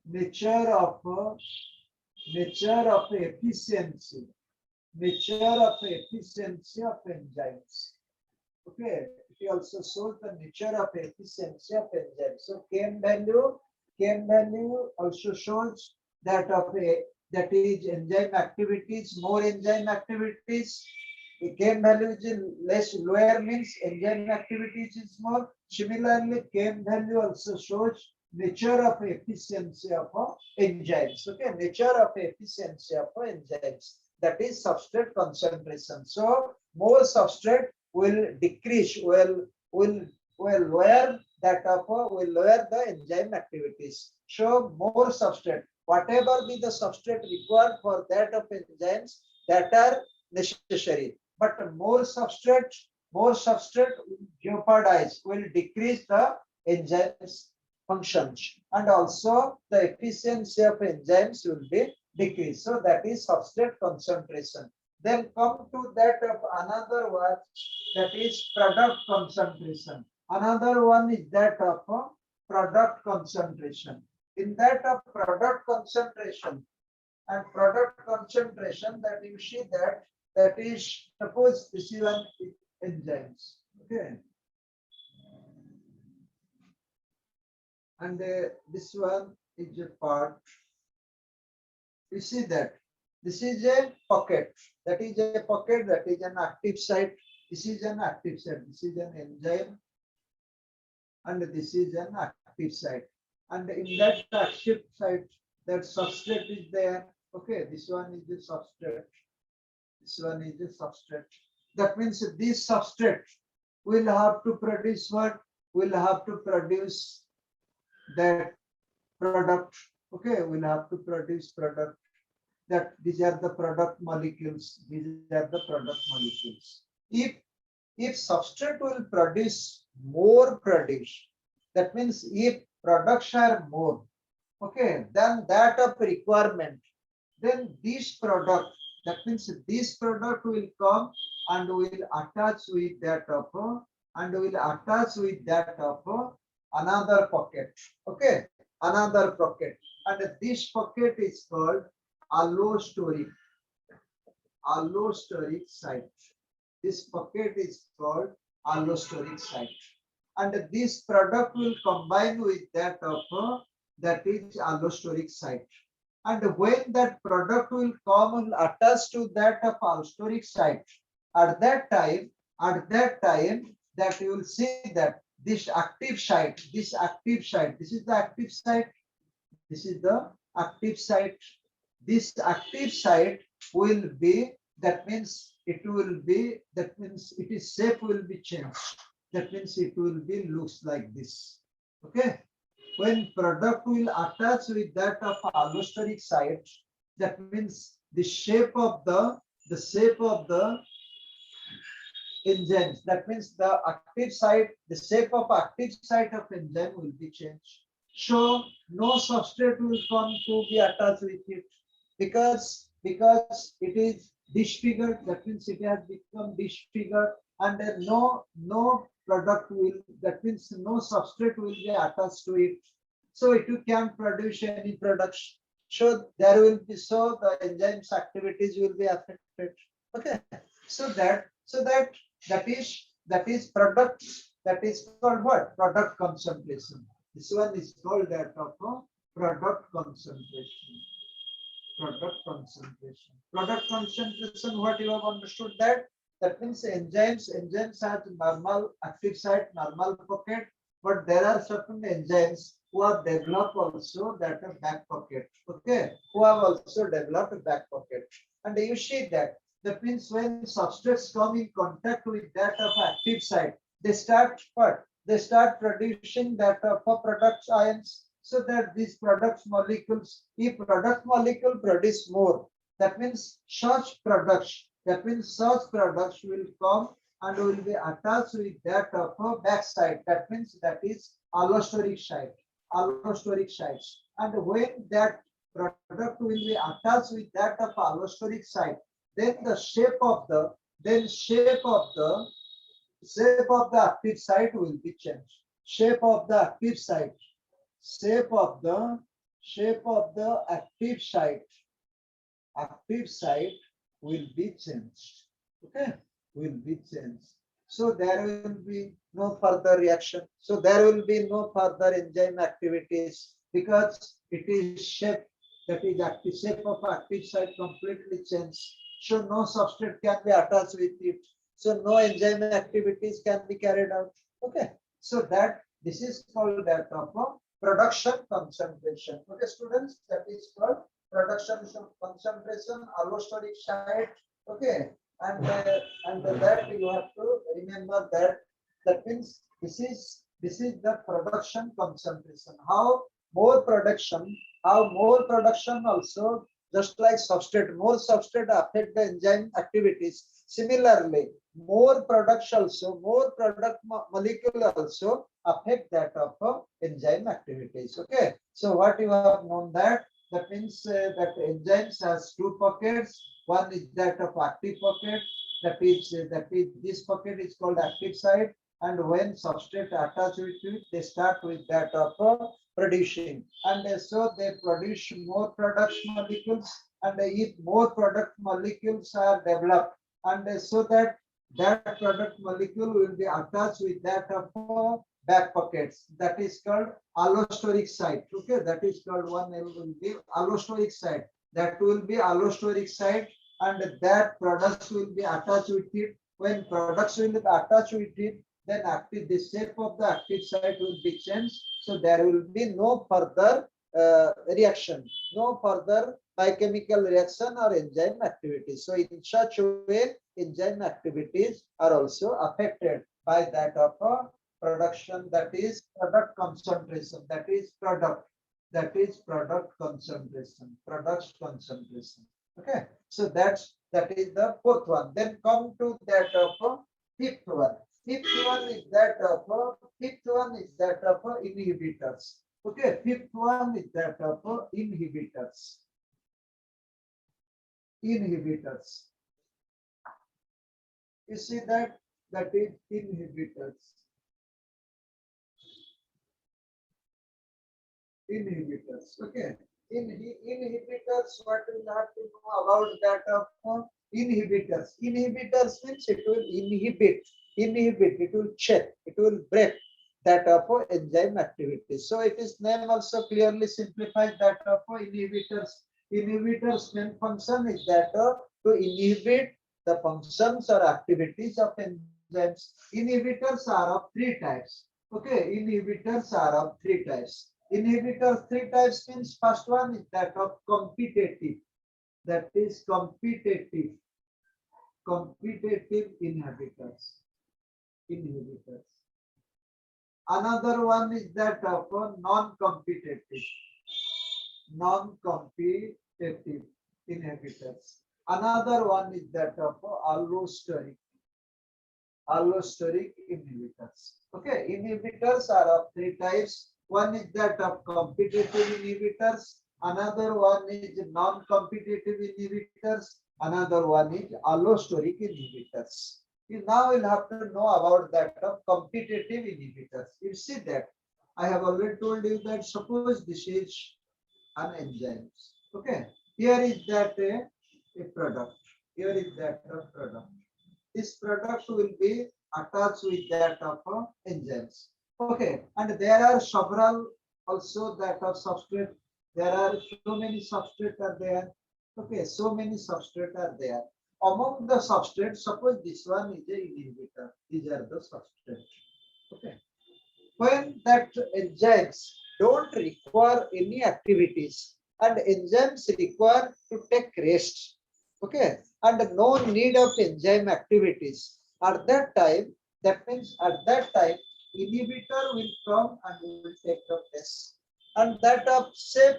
nature of efficiency, of enzymes. Okay, it also shows the nature of efficiency of enzymes. So km value also shows that of that is enzyme activities, more enzyme activities. The km value is less, lower means enzyme activities is more. Similarly, km value also shows nature of efficiency of enzymes. Okay, nature of efficiency of enzymes. That is substrate concentration. So more substrate will decrease, will lower that of will lower the enzyme activities. So more substrate, whatever be the substrate required for that of enzymes, that are necessary. But more substrate will jeopardize, will decrease the enzymes functions, and also the efficiency of enzymes will be decreased. So that is substrate concentration. Then come to that of another one, that is product concentration. Another one is that of product concentration. In that of product concentration, that you see that is, suppose this is an enzymes. Okay, and this one is a part. You see that this is a pocket. That is a pocket. That is an active site. This is an active site. This is an enzyme, and this is an active site. And in that active site, that substrate is there. Okay, this one is the substrate. This one is the substrate. That means this substrate will have to produce what? Will have to produce that product. Okay, we'll have to produce product. That these are the product molecules. These are the product molecules. If substrate will produce more produce, that means if products are more, okay, than that of requirement, then this product, that means this product will come and will attach with that of another pocket, okay, another pocket, and this pocket is called allosteric site. This pocket is called allosteric site, and this product will combine with that of that is allosteric site. And when that product will come and attach to that of allosteric site, at that time, that you will see that this active site, this is the active site, this is the active site. This active site will be, that means it its shape will be changed. That means it will be looks like this. Okay. When product will attach with that of allosteric site, that means the shape of the enzymes. That means the active site, the shape of active site of enzyme will be changed. So no substrate will come to be attached with it, because it is disfigured. That means it has become disfigured, and then no product will. That means no substrate will be attached to it. So it can't produce any products. So there will be, so the enzymes activities will be affected. Okay. So that is product. That is called what? Product concentration. This one is called that of product concentration. Product concentration. What you have understood that? That means enzymes have normal active site, normal pocket, but there are certain enzymes who have developed also that a back pocket. Okay, who have also developed a back pocket. And you see that. That means when substrates come in contact with that of active site, they start what? They start producing that for product ions, so that these product molecules, if product molecule produce more, that means such products will come and will be attached with that of a backside. That means that is allosteric sites. And when that product will be attached with that of allosteric site, then the shape of the active site will be changed. Shape of the active site will be changed. Okay, will be changed. So there will be no further reaction. So there will be no further enzyme activities, because it is shape, that is active shape of active site completely changed. So no substrate can be attached with it. So no enzyme activities can be carried out. Okay. So that this is called that of production concentration. Okay, students, that is called production concentration, allosteric site. Okay, and that you have to remember that. That means this is the production concentration. How more production also, just like substrate, more substrate affect the enzyme activities. Similarly, more product molecule also affect that of enzyme activities. Okay. So what you have known that means that enzymes has two pockets. One is that of active pocket. That is this pocket is called active site. And when substrate attached with it, they start with that of producing, and so they produce more product molecules. And if more product molecules are developed, and so that product molecule will be attached with that of back pockets, that is called allosteric site. Okay, that is called one will be allosteric site. That will be allosteric site, and that products will be attached with it. When products will be attached with it, then the shape of the active site will be changed. So there will be no further reaction, no further biochemical reaction or enzyme activity. So in such a way, enzyme activities are also affected by that of production, that is product concentration, that is product concentration, Okay, so that is the fourth one. Then come to that of fifth one. Fifth one is that of inhibitors. Okay, fifth one is that of inhibitors. Inhibitors. You see that is inhibitors. Inhibitors. Okay. Inhibitors, what we'll have to know about that of inhibitors. Inhibitors means it will inhibit, it will check, it will break that of enzyme activity. So it is name also clearly simplifies that of inhibitors. Inhibitors main function is that to inhibit the functions or activities of enzymes. Inhibitors are of three types. Okay, inhibitors are of three types. Inhibitors three types means first one is that of competitive. That is competitive. Competitive inhibitors. Inhibitors. Another one is that of non-competitive. Non-competitive inhibitors. Another one is that of allosteric. Allosteric inhibitors. Okay, inhibitors are of three types. One is that of competitive inhibitors, another one is non-competitive inhibitors, another one is allosteric inhibitors. You now will have to know about that of competitive inhibitors. You see that I have already told you that suppose this is an enzyme. Okay, here is that a product. Here is that a product. This product will be attached with that of enzymes. Okay, and there are several also that of substrate. There are so many substrates are there. Okay, so many substrates are there. Among the substrates, suppose this one is a inhibitor. These are the substrates. Okay, when that enzymes don't require any activities and enzymes require to take rest. Okay, and no need of enzyme activities. At that time, that means at that time, inhibitor will come and will take the place. And that of shape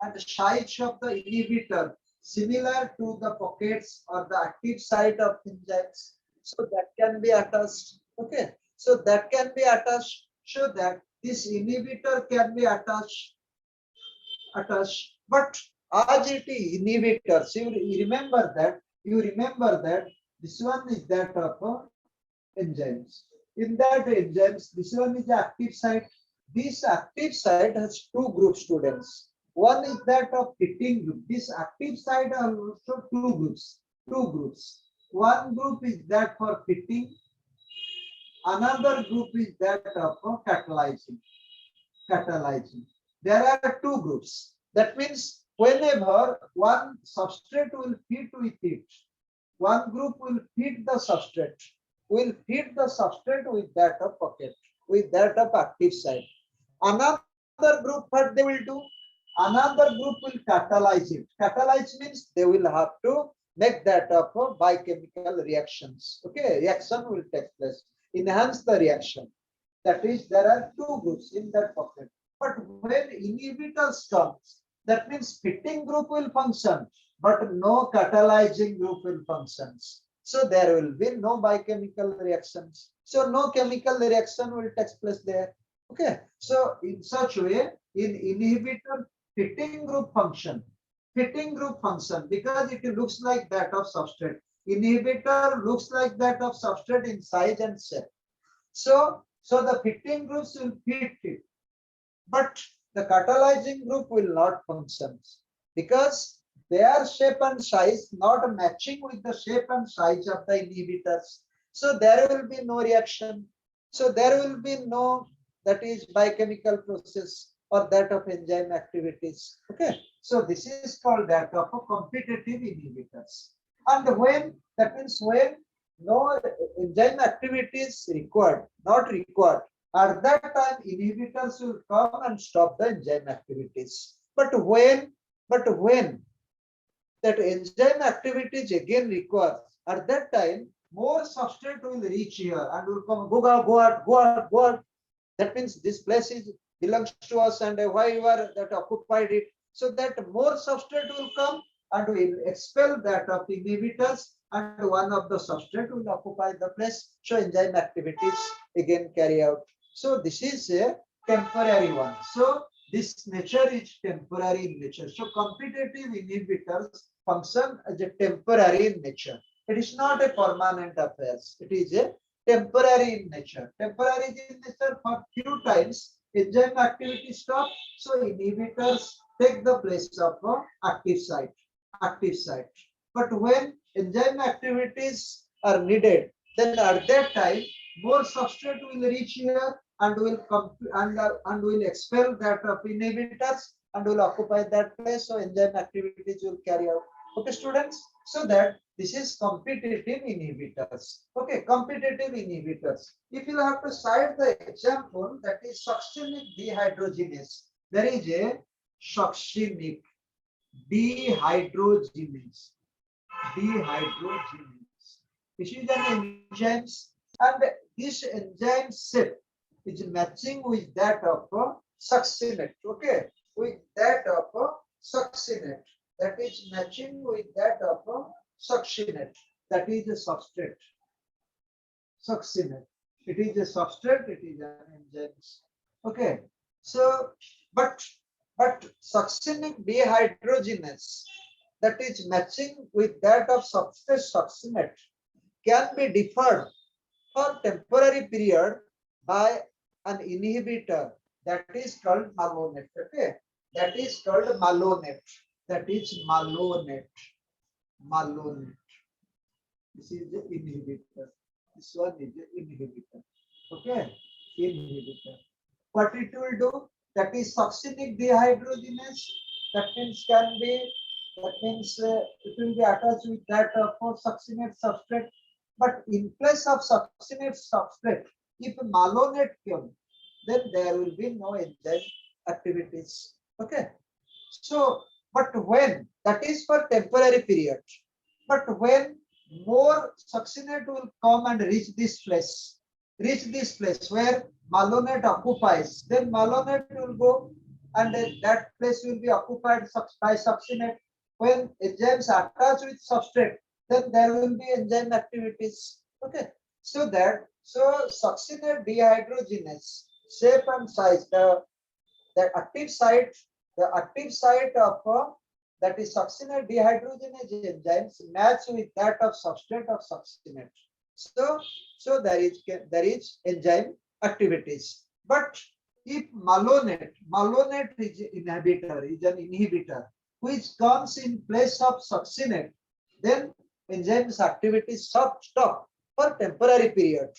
and size of the inhibitor similar to the pockets or the active site of enzymes. So that can be attached. Okay, so that can be attached so that this inhibitor can be attached. But as it is inhibitors, you remember that this one is that of enzymes. In that enzymes, this one is the active site. This active site has two group students. One is that of fitting group. This active site are also two groups. Two groups. One group is that for fitting. Another group is that of catalyzing. Catalyzing. There are two groups. That means whenever one substrate will fit with it, one group will feed the substrate. Will feed the substrate with that of pocket, with that of active site. Another group, what they will do? Another group will catalyze it. Catalyze means they will have to make that of biochemical reactions. Okay, reaction will take place. Enhance the reaction. That is, there are two groups in that pocket. But when inhibitors comes, that means fitting group will function, but no catalyzing group will function. So there will be no biochemical reactions. So no chemical reaction will take place there. Okay. So in such way, in inhibitor, fitting group function. Fitting group function because it looks like that of substrate. Inhibitor looks like that of substrate in size and shape. So the fitting groups will fit it. But the catalyzing group will not function because their shape and size not matching with the shape and size of the inhibitors. So there will be no reaction. So there will be no, that is, biochemical process or that of enzyme activities. Okay. So this is called that of a competitive inhibitors. And when, that means when no enzyme activity is required, not required, at that time inhibitors will come and stop the enzyme activities. But when that enzyme activities again required, at that time more substrate will reach here and will come, go out. That means this place is belongs to us and why you are that occupied it. So that more substrate will come and will expel that of inhibitors and one of the substrate will occupy the place. So enzyme activities again carry out. So this is a temporary one. So this nature is temporary in nature. So competitive inhibitors function as a temporary in nature. It is not a permanent affair. It is a temporary in nature. Temporary in nature for few times enzyme activity stop. So inhibitors take the place of active site. Active site. But when enzyme activities are needed, then at that time more substrate will reach here and will expel that of inhibitors and will occupy that place. So enzyme activities will carry out. Okay, students. So that this is competitive inhibitors. Okay, competitive inhibitors. If you have to cite the example, that is succinic dehydrogenase. There is a succinic dehydrogenase. Dehydrogenase. This is an enzyme, and this enzyme shape is matching with that of succinate. Okay, with that of succinate. That is matching with that of succinate. That is a substrate. Succinate. It is a substrate. It is an enzyme. Okay. So, but succinic dehydrogenase, that is matching with that of substrate succinate, can be deferred for temporary period by an inhibitor that is called malonate. Okay, that is called malonate. That is malonate. Malonate. This is the inhibitor. This one is the inhibitor. Okay, inhibitor. What it will do? That is succinic dehydrogenase. That means can be. That means it will be attached with that for succinate substrate. But in place of succinate substrate, if malonate comes, then there will be no enzyme activities. Okay. So, but when that is for temporary period, but when more succinate will come and reach this place where malonate occupies, then malonate will go and that place will be occupied by succinate. When enzymes attach with substrate, then there will be enzyme activities. Okay, so succinate dehydrogenase shape and size, the active site of that is succinate dehydrogenase enzymes match with that of substrate of succinate. So there is enzyme activities. But if malonate is an inhibitor which comes in place of succinate, then enzymes activities stop for temporary period.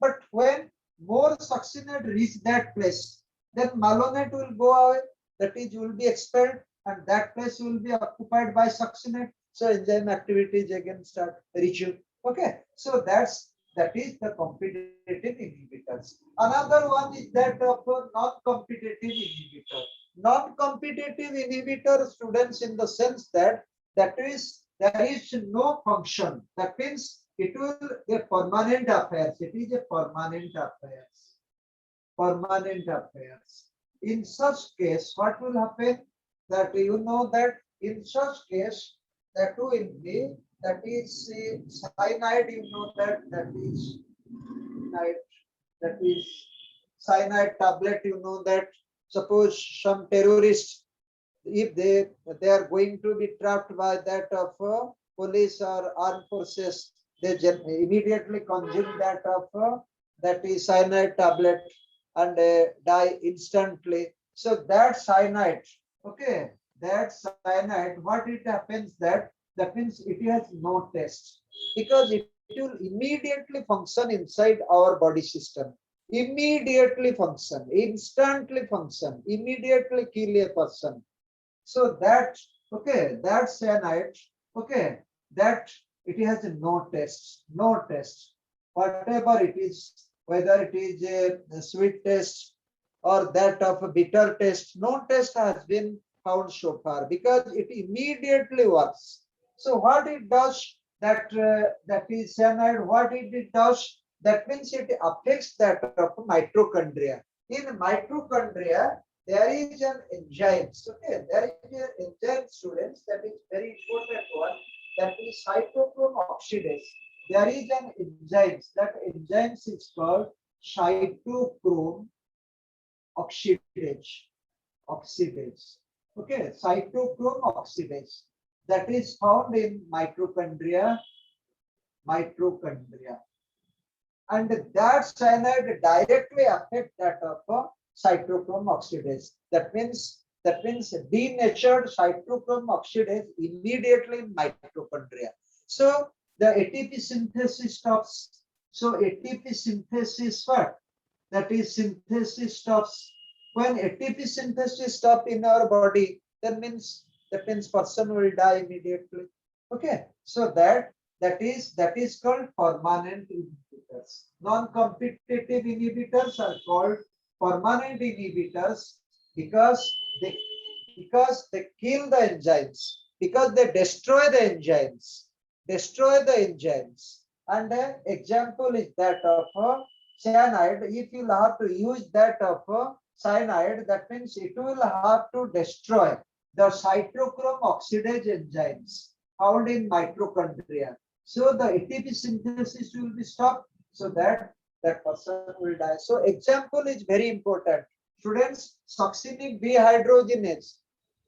But when more succinate reach that place, then malonate will go away. That is, will be expelled, and that place will be occupied by succinate. So enzyme activities again start resume. Okay, so that is the competitive inhibitors. Another one is that of a non-competitive inhibitor. Non-competitive inhibitor, students, in the sense that there is no function. That means it will be a permanent affairs. It is a permanent affairs. Permanent affairs. In such case, what will happen? That you know that in such case, that will be, that is cyanide. You know that is cyanide tablet. You know that suppose some terrorists, if they are going to be trapped by that of police or armed forces, they immediately consume that of that is cyanide tablet and die instantly. So that cyanide, okay, that cyanide, what it happens, that means it has no taste, because it will immediately function inside our body system. Immediately function, instantly function, immediately kill a person. So that, okay, that cyanide, okay, that it has no taste, whatever it is, whether it is a sweet taste or that of a bitter taste, no taste has been found so far, because it immediately works. So what it does, that is cyanide, what it does, that means it affects that of mitochondria. In mitochondria, there is an enzyme. Okay, there is an enzyme, students, that is very important one. That is cytochrome oxidase. There is an enzyme. That enzyme is called cytochrome oxidase. oxidase. Okay, cytochrome oxidase that is found in mitochondria, and that cyanide directly affect that of cytochrome oxidase. That means denatured cytochrome oxidase immediately in mitochondria. So the ATP synthesis stops. So ATP synthesis what? That is synthesis stops. When ATP synthesis stop in our body, that means person will die immediately. Okay, so that is called permanent inhibitors. Non-competitive inhibitors are called permanent inhibitors because they kill the enzymes, because they destroy the enzymes, And an example is that of cyanide. If you have to use that of cyanide, that means it will have to destroy the cytochrome oxidase enzymes found in mitochondria. So the ATP synthesis will be stopped, so that person will die. So example is very important. Students, succinic dehydrogenase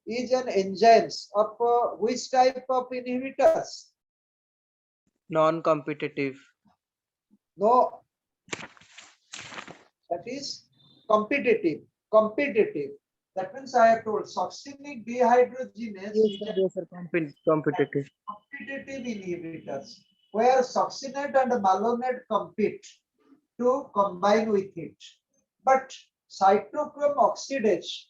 is an enzyme of which type of inhibitors? Non-competitive. No, that is competitive. That means I have told succinic dehydrogenase is Yes, sir. Competitive. competitive inhibitors, where succinate and malonate compete to combine with it. But cytochrome oxidase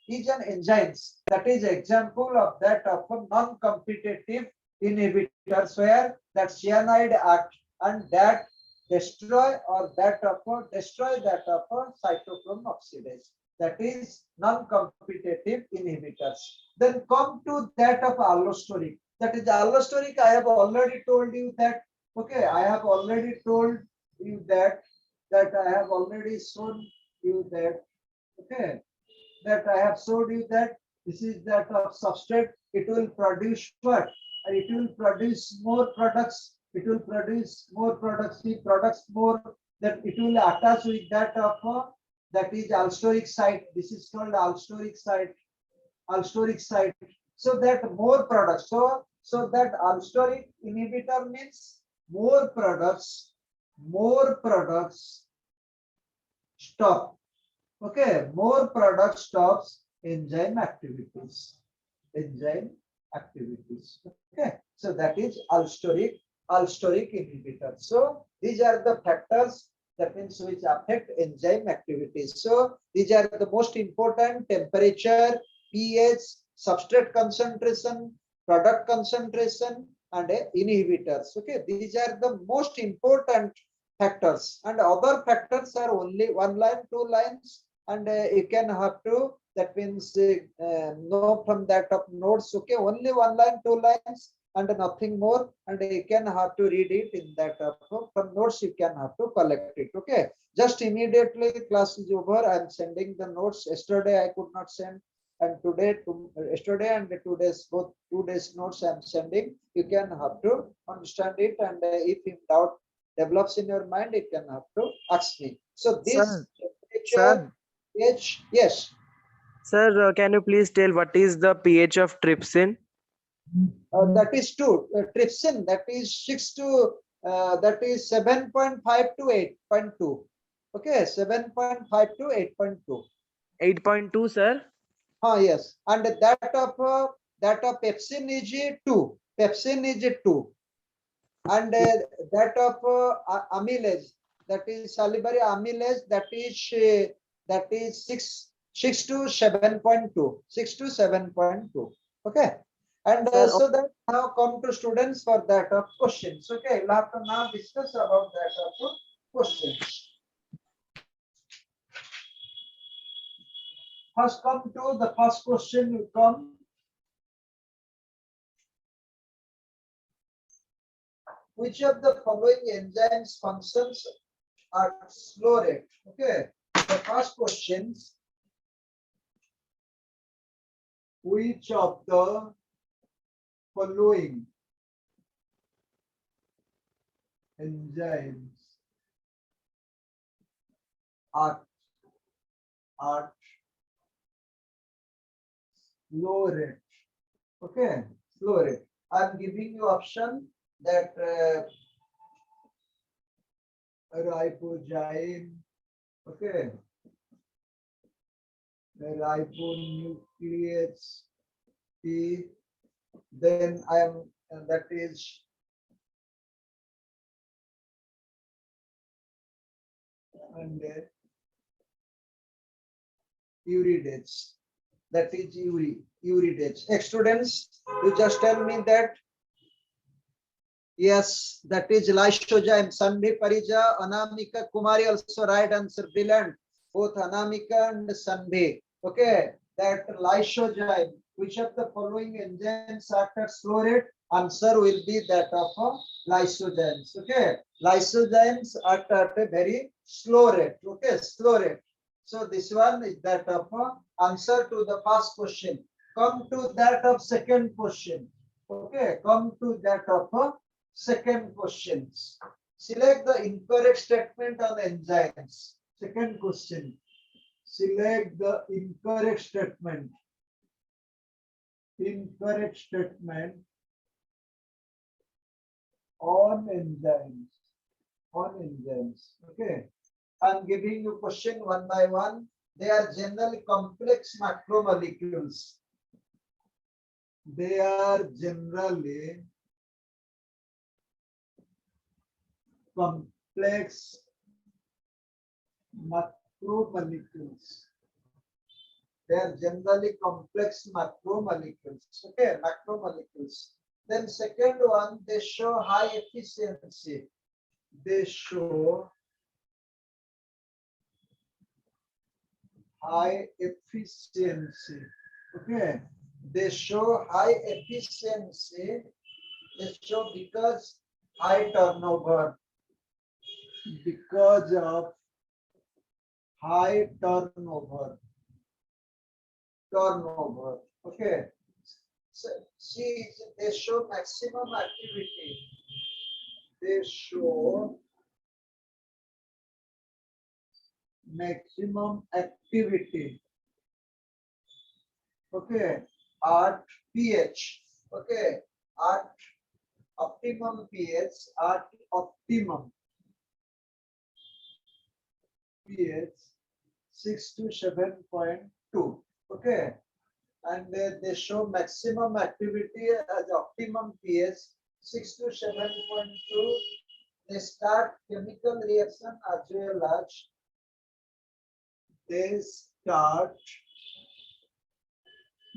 is an enzyme that is example of that of a non-competitive inhibitors, where that cyanide act and that destroy that of cytochrome oxidase. That is non-competitive inhibitors. Then come to that of allosteric. That is allosteric. I have already told you that. Okay, I have already told you that I have already shown you that. Okay, that I have showed you that this is that of substrate. It will produce what? It will produce more products. It will produce more products. See, products more, that it will attach with that of that is allosteric site. This is called allosteric site. So that more products. So that allosteric inhibitor means more products stop. Okay, more product stops enzyme activities. Okay, so that is allosteric inhibitor. So these are the factors, that means which affect enzyme activities. So these are the most important: temperature, pH, substrate concentration, product concentration, and inhibitors. Okay, these are the most important factors, and other factors are only one line, two lines, and you can have to, that means know from that of notes. Okay, only one line, two lines, and nothing more, and you can have to read it in that of from notes. You can have to collect it. Okay, just immediately class is over, I am sending the notes. Yesterday I could not send, and yesterday and today's, both 2 days notes I am sending. You can have to understand it, and if in doubt develops in your mind, you can have to ask me. So this temperature, pH, yes. Sir, can you please tell what is the pH of trypsin? That is 2. Trypsin, that is 6 to that is 7.5 to 8.2. Okay, 7.5 to 8.2. 8.2, sir. Yes, and that of pepsin is 2. Pepsin is 2, and that of amylase, that is salivary amylase, that is 6 to 7.2. 6 to 7.2. Okay. And so that now come to students for that of questions. Okay, we'll have to now discuss about that of questions. First come to the first question will come. Which of the following enzymes functions at slow rate? Okay, the first question: which of the following enzymes are at slow rate. Okay, slow rate. I'm giving you option that ribozyme, okay, ribonuclease T, then I am that is and uridase. That is uridase. Students, you just tell me that yes, that is lysozyme. Sandhi Parija, Anamika, Kumari also right answer. Brilliant. Both Anamika and Sandhi. Okay, that lysozyme. Which of the following enzymes act at slow rate? Answer will be that of lysozymes. Okay, lysozymes act at a very slow rate. Okay, slow rate. So this one is that of answer to the first question. Come to that of second question. Okay, come to that of second questions. Select the incorrect statement on enzymes. Second question. Select the incorrect statement. Incorrect statement on enzymes. On enzymes. Okay. I'm giving you question one by one. They are generally complex macromolecules. They are generally complex macromolecules. They are generally complex macromolecules. Okay, macromolecules. Then second one, they show high efficiency. They show high efficiency. Okay, they show high efficiency. They show because high turnover. Because of high turnover. Turnover. Okay. So, see, they show maximum activity. They show maximum activity. Okay. At pH. Okay. At optimum pH. At optimum pH 6 to 7.2. Okay. And they show maximum activity as optimum pH 6 to 7.2. They start chemical reaction as well as they start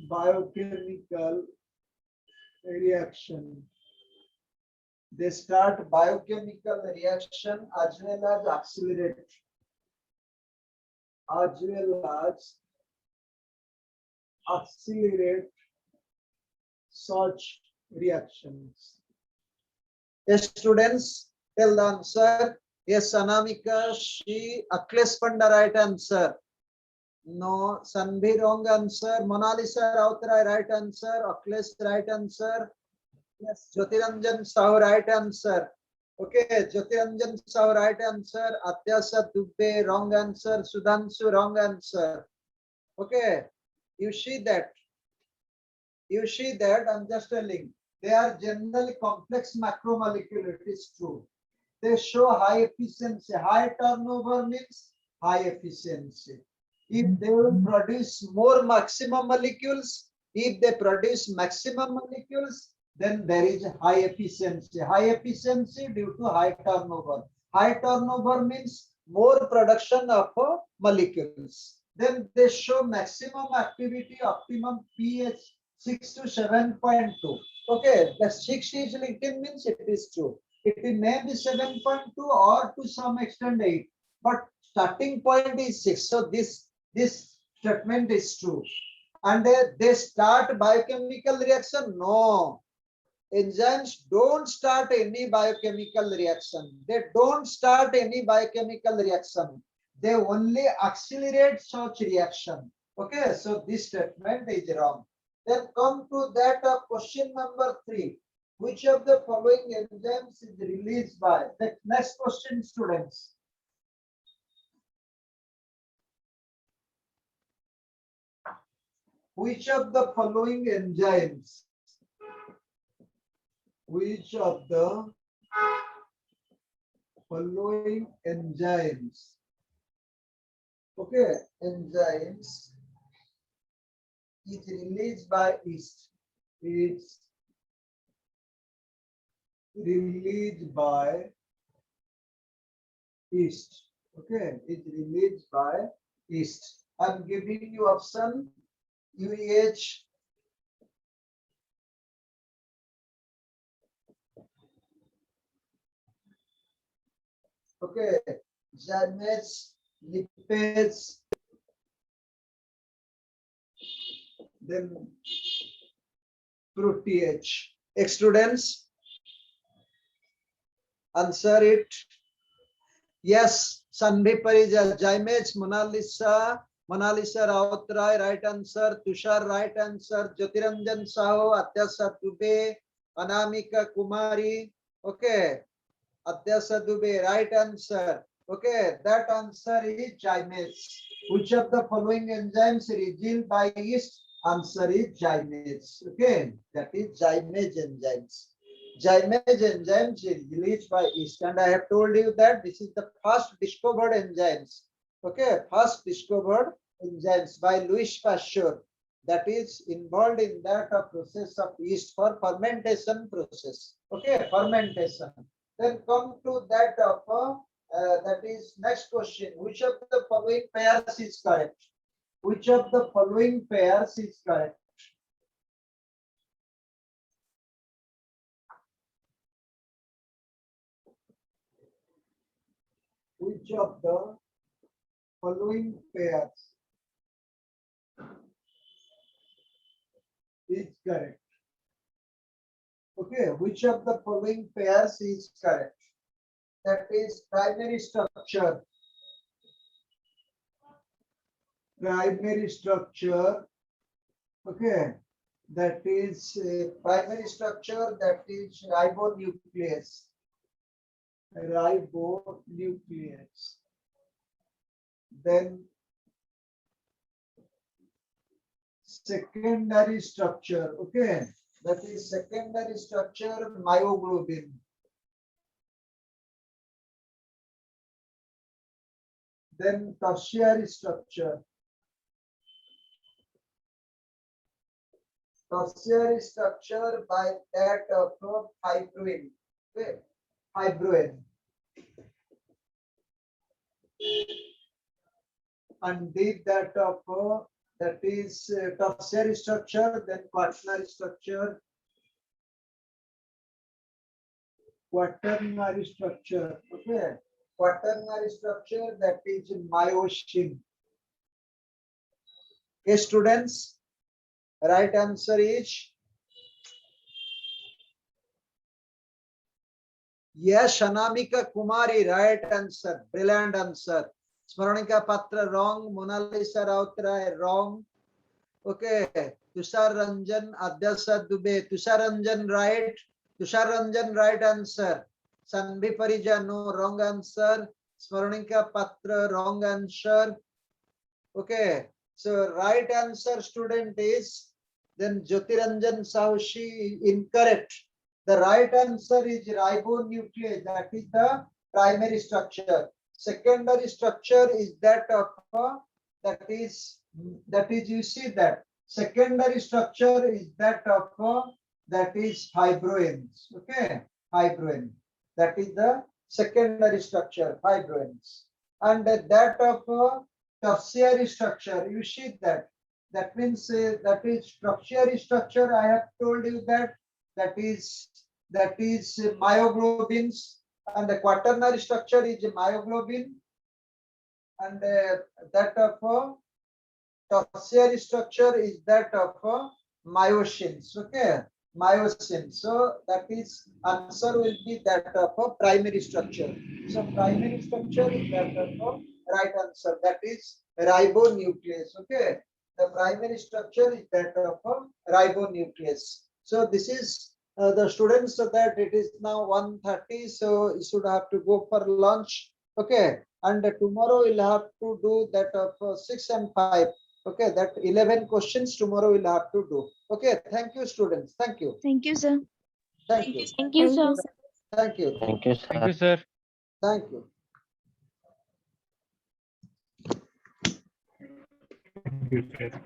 biochemical reaction. They start biochemical reaction as well as accelerate. As well as accelerate such reactions. Yes, students, tell the answer. Yes, Anamika, she, Akhilesh Panda, right answer. No, Sanbhi, wrong answer. Monalisa Rautrai, right answer. Akhilesh, right answer. Yes, Jyotiranjan Sahu, right answer. Okay, Jyotiranjan Sahu, right answer. Atyasa Dubbe, wrong answer. Sudhanshu, wrong answer. Okay, you see that. You see that, I'm just telling. They are generally complex macromolecule, it is true. They show high efficiency. High turnover means high efficiency. If they will produce more maximum molecules, if they produce maximum molecules, then there is high efficiency. High efficiency due to high turnover. High turnover means more production of molecules. Then they show maximum activity, optimum pH 6 to 7.2. Okay, the 6 is written means it is true. It may be 7.2 or to some extent 8, but starting point is 6. So this statement is true. And they start biochemical reaction? No. Enzymes don't start any biochemical reaction. They don't start any biochemical reaction. They only accelerate such reaction. Okay, so this statement is wrong. Then come to that question number 3. Which of the following enzymes is released by? The next question, students. which of the following enzymes? Which of the following enzymes? Okay, enzymes is released by yeast. It's released by yeast. Okay, it's released by yeast. I'm giving you option UEH, okay, zymates, lipases, then protease. Students, answer it. Yes, Sanvi Parija, zymates, Mona Lisa Rautrai, right answer. Tushar, right answer. Jyotiranjan Saho, Atyasa Dubey, Anamika Kumari, okay. Atyasa Dubey, right answer. Okay, that answer is zymates. Which of the following enzymes released by yeast? Answer is zymates. Okay, that is zymase enzymes. Zymase enzymes is released by yeast, and I have told you that this is the first discovered enzymes. Okay, first discovered enzymes by Louis Pasteur. That is involved in that process of yeast for fermentation process. Okay, fermentation. Then come to that of that is next question. Which of the following pairs is correct? Which of the following pairs is correct? Which of the following pairs is correct? Okay, which of the following pairs is correct? That is primary structure. Primary structure. Okay, that is primary structure, that is ribonuclease. Ribonuclease. Then secondary structure. Okay, that is secondary structure, myoglobin. Then tertiary structure. Tertiary structure by that of fibrin. Okay, fibrin. And did that of that is tertiary structure, then quaternary structure. Quaternary structure. Okay, quaternary structure, that is myosin. Okay, students, right answer is yes, Shanamika Kumari, right answer, brilliant answer. Smaranika Patra, wrong. Mona Lisa Rautrai, wrong. Okay, Tushar Ranjan, Adyasa Dubey, Tushar Ranjan, right. Tushar Ranjan, right answer. Sanvi Parija, no, wrong answer. Smaranika Patra, wrong answer. Okay, so right answer, student, is then Jyotiranjan Saushi, incorrect. The right answer is ribonuclease. That is the primary structure. Secondary structure is that of that is you see that secondary structure is that of that is fibroins. Okay, fibroin. That is the secondary structure, fibroins. And that of tertiary structure, you see that. That means that is tertiary structure. I have told you that that is myoglobins, and the quaternary structure is myoglobin, and that of tertiary structure is that of myosins. Okay, myosin. So that is answer will be that of a primary structure. So primary structure is that of right answer. That is ribonuclease. Okay, the primary structure is that of a ribonuclease. So this is the students, so that it is now 1:30. So you should have to go for lunch. Okay, and tomorrow we'll have to do that of 6 and 5. Okay, that 11 questions tomorrow we'll have to do. Okay, thank you, students. Thank you. Thank you, sir. Thank you. Thank you, sir. Thank you. Thank you, Thank sir. you, sir. Thank you. Thank you, sir.